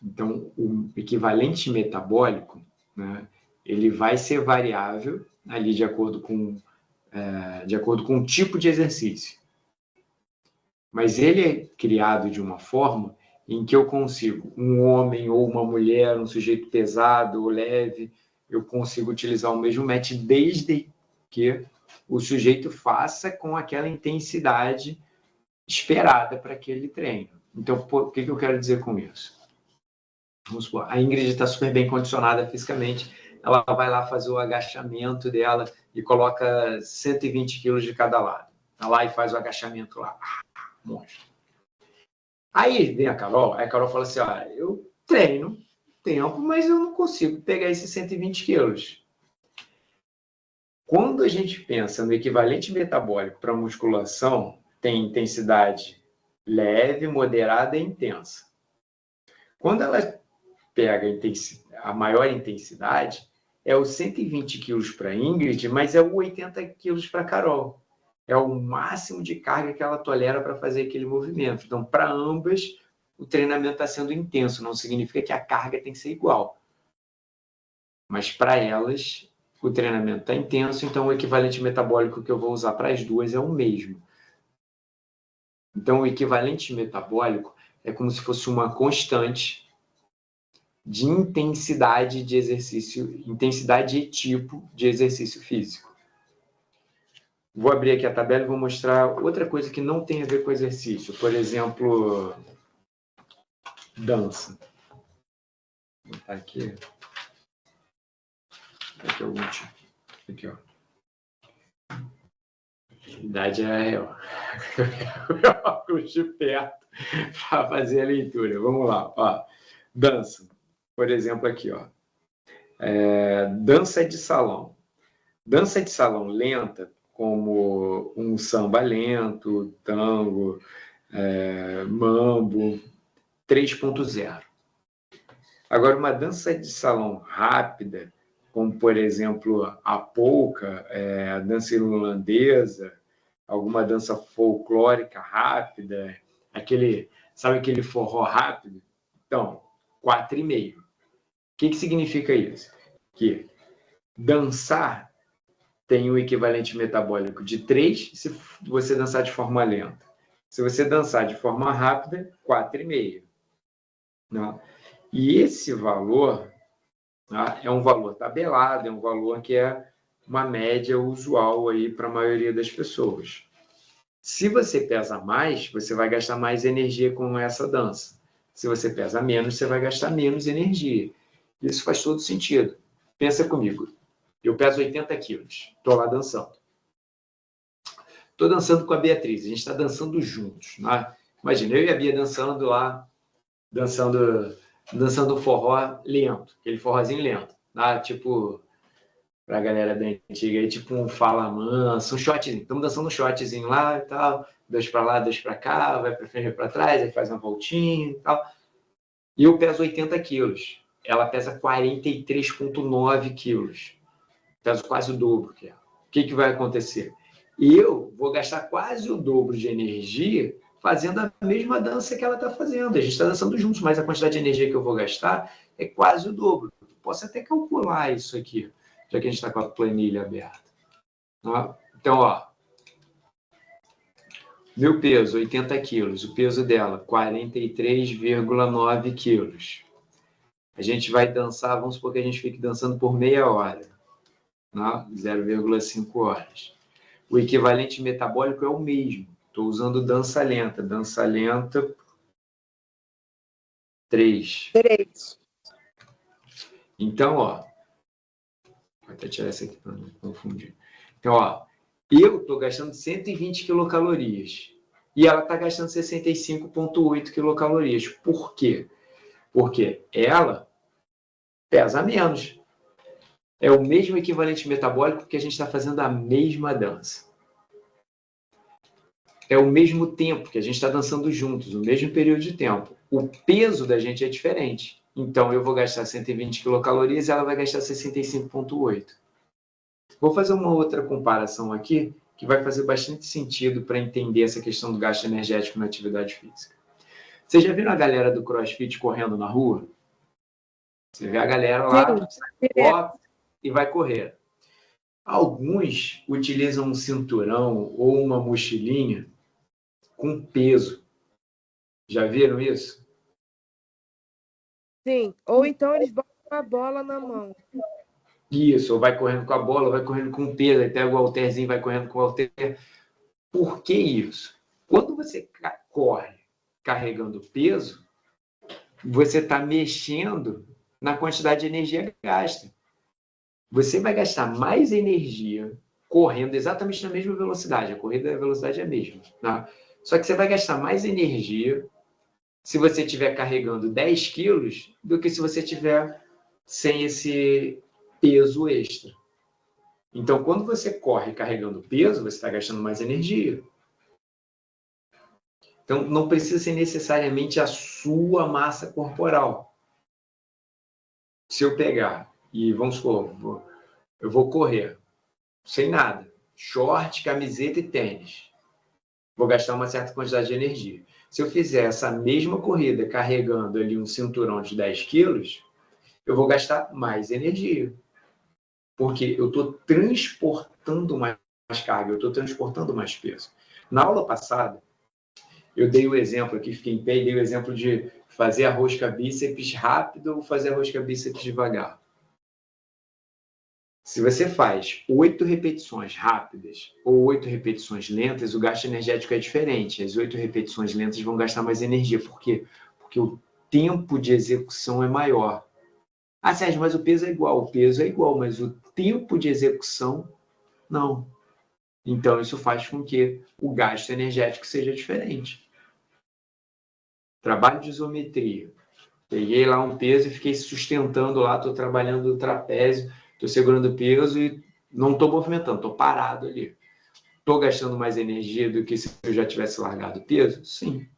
Então, o equivalente metabólico, né, ele vai ser variável ali de acordo com o tipo de exercício. Mas ele é criado de uma forma em que eu consigo, um homem ou uma mulher, um sujeito pesado ou leve, eu consigo utilizar o mesmo match desde que o sujeito faça com aquela intensidade esperada para aquele treino. Então, o que eu quero dizer com isso? Vamos supor, a Ingrid está super bem condicionada fisicamente, ela vai lá fazer o agachamento dela e coloca 120 quilos de cada lado. Vai lá e faz o agachamento lá. Monstro. Aí vem a Carol fala assim, eu treino tempo, mas eu não consigo pegar esses 120 quilos. Quando a gente pensa no equivalente metabólico para musculação, tem intensidade leve, moderada e intensa. Quando ela pega a maior intensidade, é os 120 quilos para Ingrid, mas é o 80 quilos para Carol. É o máximo de carga que ela tolera para fazer aquele movimento. Então, para ambas, o treinamento está sendo intenso. Não significa que a carga tem que ser igual. Mas para elas, o treinamento está intenso, então o equivalente metabólico que eu vou usar para as duas é o mesmo. Então, o equivalente metabólico é como se fosse uma constante de intensidade de exercício, intensidade e tipo de exercício físico. Vou abrir aqui a tabela e vou mostrar outra coisa que não tem a ver com exercício. Por exemplo, dança. botar aqui. Aqui é o último. Aqui, ó. Idade é ó. Óculos de perto para fazer a leitura. Vamos lá. Ó. Dança. Por exemplo, aqui, ó. Dança de salão. Dança de salão lenta, como um samba lento, tango, mambo, 3.0. Agora, uma dança de salão rápida, como, por exemplo, a polca, a dança irlandesa, alguma dança folclórica rápida, sabe aquele forró rápido? Então, 4,5. O que significa isso? Que dançar tem um equivalente metabólico de 3 se você dançar de forma lenta. Se você dançar de forma rápida, 4,5. Né? E esse valor, né, é um valor tabelado, é um valor que é uma média usual para a maioria das pessoas. Se você pesa mais, você vai gastar mais energia com essa dança. Se você pesa menos, você vai gastar menos energia. Isso faz todo sentido. Pensa comigo. Eu peso 80 quilos. Estou lá dançando. Estou dançando com a Beatriz. A gente está dançando juntos. Né? Imagina, eu e a Bia dançando lá, dançando forró lento. Aquele forrozinho lento. Né? Tipo, para a galera da antiga, aí, tipo um fala manso, um shotzinho. Estamos dançando um shotzinho lá e tal. 2 para lá, 2 para cá, vai para frente, vai para trás, aí faz uma voltinha e tal. E eu peso 80 quilos. Ela pesa 43,9 quilos. Peso quase o dobro que ela. O que vai acontecer? Eu vou gastar quase o dobro de energia fazendo a mesma dança que ela está fazendo. A gente está dançando juntos, mas a quantidade de energia que eu vou gastar é quase o dobro. Posso até calcular isso aqui, já que a gente está com a planilha aberta. Então, ó, meu peso, 80 quilos. O peso dela, 43,9 quilos. A gente vai dançar, vamos supor que a gente fique dançando por meia hora. 0,5 horas. O equivalente metabólico é o mesmo. Estou usando dança lenta. Dança lenta 3. Então, ó. Vou até tirar essa aqui para não confundir. Então, ó. Eu estou gastando 120 quilocalorias. E ela está gastando 65,8 quilocalorias. Por quê? Porque ela pesa menos. É o mesmo equivalente metabólico que a gente está fazendo a mesma dança. É o mesmo tempo que a gente está dançando juntos, o mesmo período de tempo. O peso da gente é diferente. Então, eu vou gastar 120 quilocalorias e ela vai gastar 65,8. Vou fazer uma outra comparação aqui, que vai fazer bastante sentido para entender essa questão do gasto energético na atividade física. Vocês já viram a galera do CrossFit correndo na rua? Você vê a galera lá, ó, e vai correr. Alguns utilizam um cinturão ou uma mochilinha com peso. Já viram isso? Sim, ou então eles botam a bola na mão. Isso, ou vai correndo com a bola, ou vai correndo com peso, aí pega o halterzinho, vai correndo com o halter. Por que isso? Quando você corre carregando peso, você está mexendo na quantidade de energia gasta. Você vai gastar mais energia correndo exatamente na mesma velocidade. A corrida, a velocidade é a mesma. Tá? Só que você vai gastar mais energia se você estiver carregando 10 quilos do que se você estiver sem esse peso extra. Então, quando você corre carregando peso, você está gastando mais energia. Então, não precisa ser necessariamente a sua massa corporal. Se eu pegar e, vamos supor, eu vou correr sem nada, short, camiseta e tênis, vou gastar uma certa quantidade de energia. Se eu fizer essa mesma corrida carregando ali um cinturão de 10 quilos, eu vou gastar mais energia. Porque eu estou transportando mais carga, eu estou transportando mais peso. Na aula passada, eu dei o exemplo aqui, fiquei em pé e dei o exemplo de fazer a rosca bíceps rápido ou fazer a rosca bíceps devagar. Se você faz 8 repetições rápidas ou 8 repetições lentas, o gasto energético é diferente. As 8 repetições lentas vão gastar mais energia. Por quê? Porque o tempo de execução é maior. Ah, Sérgio, mas o peso é igual. O peso é igual, mas o tempo de execução, não. Então, isso faz com que o gasto energético seja diferente. Trabalho de isometria. Peguei lá um peso e fiquei sustentando lá, estou trabalhando o trapézio, estou segurando o peso e não estou movimentando, estou parado ali. Estou gastando mais energia do que se eu já tivesse largado o peso? Sim,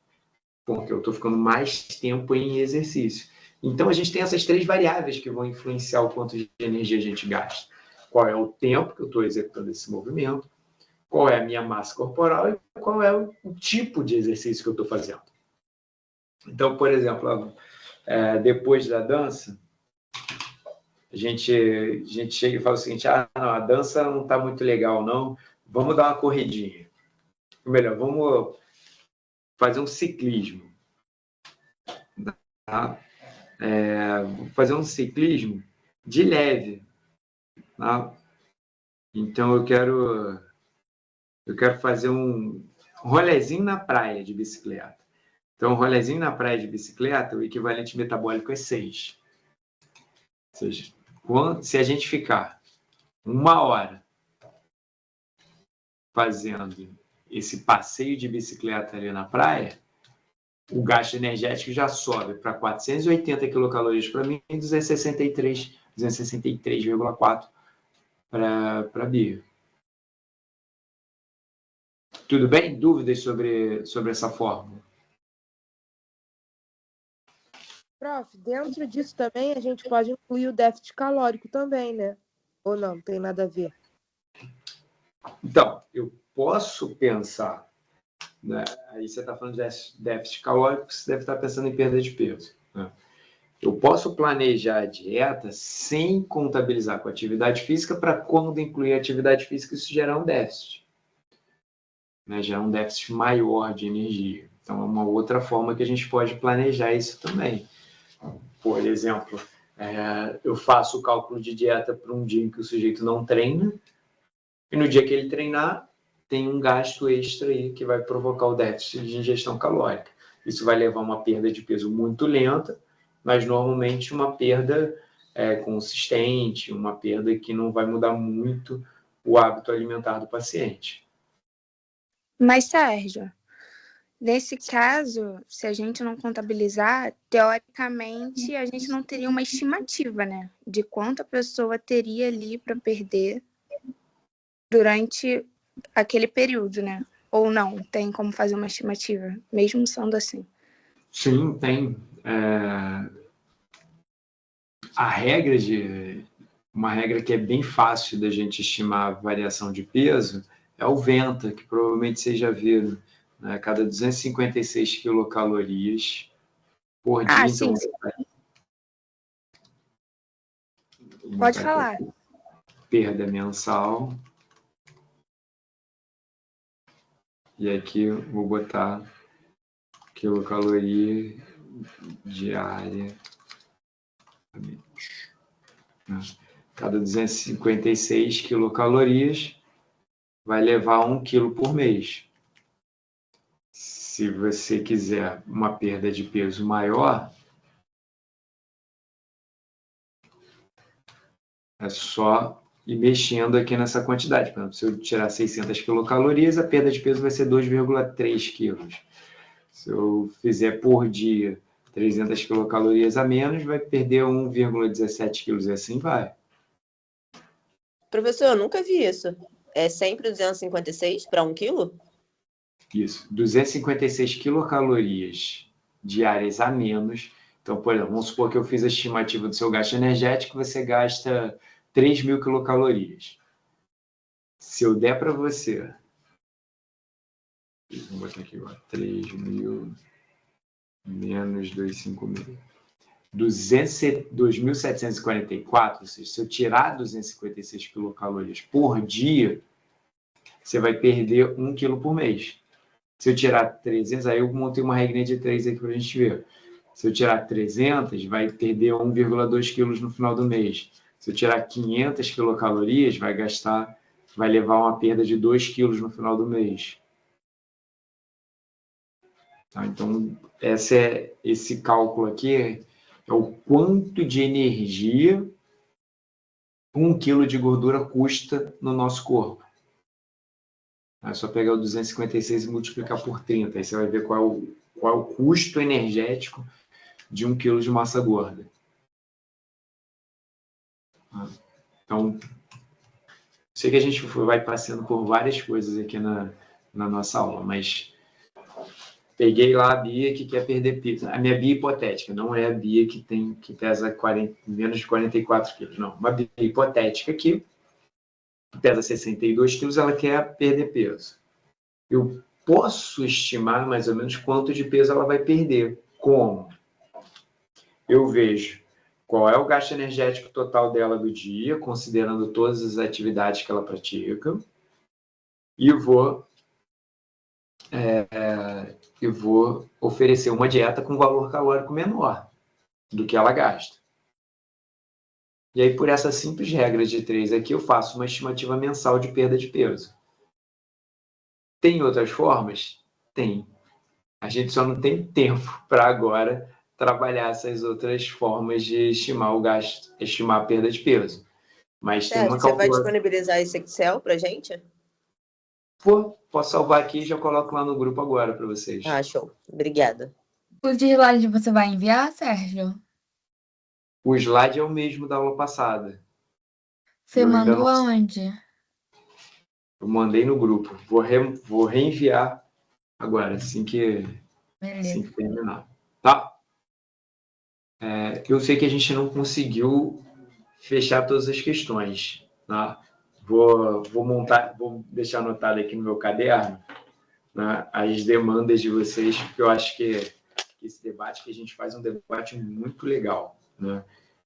porque eu estou ficando mais tempo em exercício. Então, a gente tem essas 3 variáveis que vão influenciar o quanto de energia a gente gasta. Qual é o tempo que eu estou executando esse movimento, qual é a minha massa corporal e qual é o tipo de exercício que eu estou fazendo. Então, por exemplo, depois da dança, a gente chega e fala o seguinte: não, a dança não está muito legal, não, vamos dar uma corridinha. Ou melhor, vamos fazer um ciclismo. Tá? Fazer um ciclismo de leve. Tá? Então, eu quero fazer um rolezinho na praia de bicicleta. Então, um rolezinho na praia de bicicleta, o equivalente metabólico é 6. Ou seja, se a gente ficar 1 hora fazendo esse passeio de bicicleta ali na praia, o gasto energético já sobe para 480 quilocalorias para mim e 263,4 para a Bia. Tudo bem? Dúvidas sobre essa fórmula? Prof, dentro disso também a gente pode incluir o déficit calórico também, né? Ou não tem nada a ver? Então, eu posso pensar, né? Aí você está falando de déficit calórico, você deve estar pensando em perda de peso. Né? Eu posso planejar a dieta sem contabilizar com atividade física para quando incluir atividade física isso gerar um déficit. Né? Gerar um déficit maior de energia. Então, é uma outra forma que a gente pode planejar isso também. Por exemplo, eu faço o cálculo de dieta para um dia em que o sujeito não treina, e no dia que ele treinar, tem um gasto extra aí que vai provocar o déficit de ingestão calórica. Isso vai levar a uma perda de peso muito lenta, mas normalmente uma perda consistente, uma perda que não vai mudar muito o hábito alimentar do paciente. Mas, Sérgio, nesse caso, se a gente não contabilizar, teoricamente, a gente não teria uma estimativa, né? De quanto a pessoa teria ali para perder durante aquele período, né? Ou não, tem como fazer uma estimativa, mesmo sendo assim? Sim, tem. Uma regra que é bem fácil da gente estimar a variação de peso é o VENTA, que provavelmente vocês já viram. Né? Cada 256 quilocalorias por dia. Sim, então, sim. Pode falar. Perda mensal. E aqui eu vou botar quilocaloria diária. Cada 256 quilocalorias vai levar 1 quilo por mês. Se você quiser uma perda de peso maior, é só ir mexendo aqui nessa quantidade. Por exemplo, se eu tirar 600 quilocalorias, a perda de peso vai ser 2,3 quilos. Se eu fizer por dia 300 quilocalorias a menos, vai perder 1,17 quilos e assim vai. Professor, eu nunca vi isso. É sempre 256 para 1 quilo? Isso, 256 quilocalorias diárias a menos. Então, por exemplo, vamos supor que eu fiz a estimativa do seu gasto energético, você gasta 3.000 quilocalorias. Se eu der para você, vou botar aqui agora, 3.000 menos 256. 2.744, ou seja, se eu tirar 256 quilocalorias por dia, você vai perder 1 quilo por mês. Se eu tirar 300, aí eu montei uma regrinha de 3 aqui para a gente ver. Se eu tirar 300, vai perder 1,2 quilos no final do mês. Se eu tirar 500 quilocalorias, vai levar uma perda de 2 quilos no final do mês. Tá? Então, esse cálculo aqui É o quanto de energia 1 quilo de gordura custa no nosso corpo. É só pegar o 256 e multiplicar por 30. Aí você vai ver qual é o custo energético de 1 quilo de massa gorda. Então, sei que a gente vai passando por várias coisas aqui na nossa aula, mas peguei lá a Bia que quer perder peso. A minha Bia hipotética, não é a Bia que pesa menos de 44 quilos, não. Uma Bia hipotética que pesa 62 quilos, ela quer perder peso. Eu posso estimar mais ou menos quanto de peso ela vai perder. Como? Eu vejo qual é o gasto energético total dela do dia, considerando todas as atividades que ela pratica, e vou oferecer uma dieta com valor calórico menor do que ela gasta. E aí, por essa simples regra de 3 aqui, eu faço uma estimativa mensal de perda de peso. Tem outras formas? Tem. A gente só não tem tempo para agora trabalhar essas outras formas de estimar o gasto, estimar a perda de peso. Mas tem uma Você vai calculadora. disponibilizar esse Excel para gente? Posso salvar aqui e já coloco lá no grupo agora para vocês. Ah, show. Obrigada. O slide você vai enviar, Sérgio? O slide é o mesmo da aula passada. Você Eu ainda mandou não- aonde? Eu mandei no grupo. Vou reenviar agora, assim que Beleza. terminar. Tá? Eu sei que a gente não conseguiu fechar todas as questões. Tá? Vou deixar anotado aqui no meu caderno, né, as demandas de vocês, porque eu acho que esse debate que a gente faz é um debate muito legal. Né?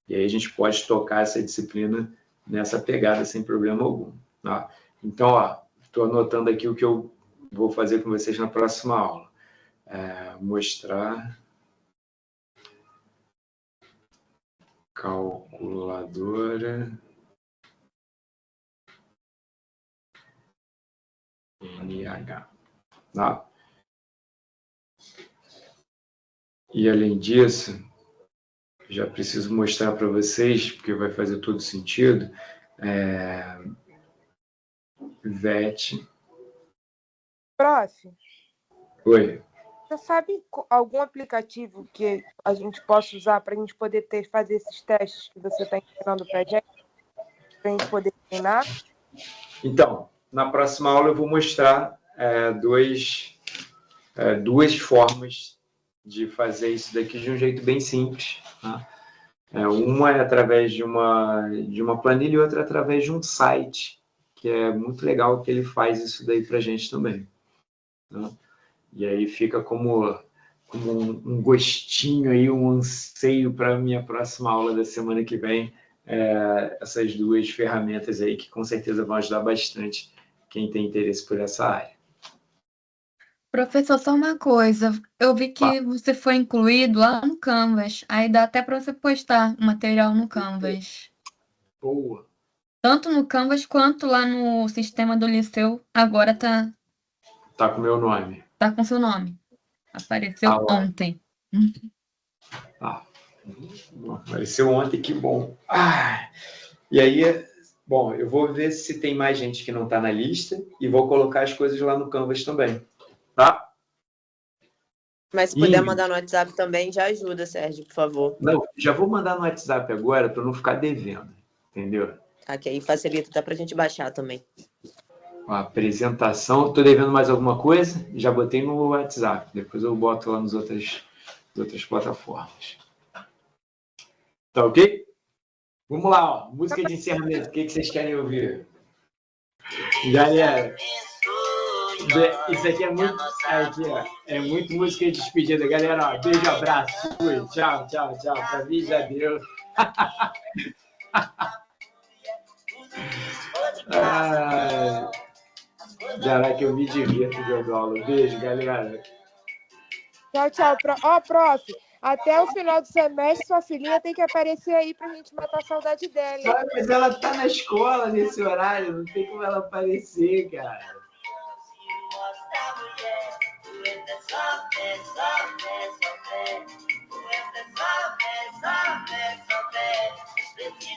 E aí a gente pode tocar essa disciplina nessa pegada sem problema algum. Tá? Então, estou anotando aqui o que eu vou fazer com vocês na próxima aula. Mostrar calculadora NH. Tá? E além disso, já preciso mostrar para vocês, porque vai fazer todo sentido, VET. Prof, Oi. você sabe algum aplicativo que a gente possa usar para a gente poder fazer esses testes que você está ensinando para a gente poder treinar? Então, na próxima aula eu vou mostrar duas formas de fazer isso daqui de um jeito bem simples. Tá? Uma é através de uma planilha e outra através de um site, que é muito legal que ele faz isso daí para a gente também. Tá? E aí fica como um gostinho aí, um anseio para a minha próxima aula da semana que vem, essas duas ferramentas aí que com certeza vão ajudar bastante quem tem interesse por essa área. Professor, só uma coisa. Eu vi que você foi incluído lá no Canvas. Aí dá até para você postar o material no Canvas. Boa. Tanto no Canvas quanto lá no sistema do Liceu. Agora tá com o meu nome. Tá com seu nome. Apareceu ontem. Apareceu ontem, que bom. E aí, bom, eu vou ver se tem mais gente que não está na lista e vou colocar as coisas lá no Canvas também. Tá? Mas se puder mandar no WhatsApp também, já ajuda, Sérgio, por favor. Não, já vou mandar no WhatsApp agora para não ficar devendo. Entendeu? Que aí facilita até para a gente baixar também. A apresentação. Estou devendo mais alguma coisa? Já botei no WhatsApp. Depois eu boto lá nas outras plataformas. Tá ok? Vamos lá, música de encerramento. O que vocês querem ouvir? Galera, isso aqui é muito música de despedida. Galera, beijo, abraço, fui. Tchau. Pra mim já deu. Caraca, eu me divirto dando aula. Beijo, galera. Tchau. Prof, até o final do semestre, sua filhinha tem que aparecer aí pra gente matar a saudade dela. Mas ela tá na escola nesse horário, não tem como ela aparecer, cara.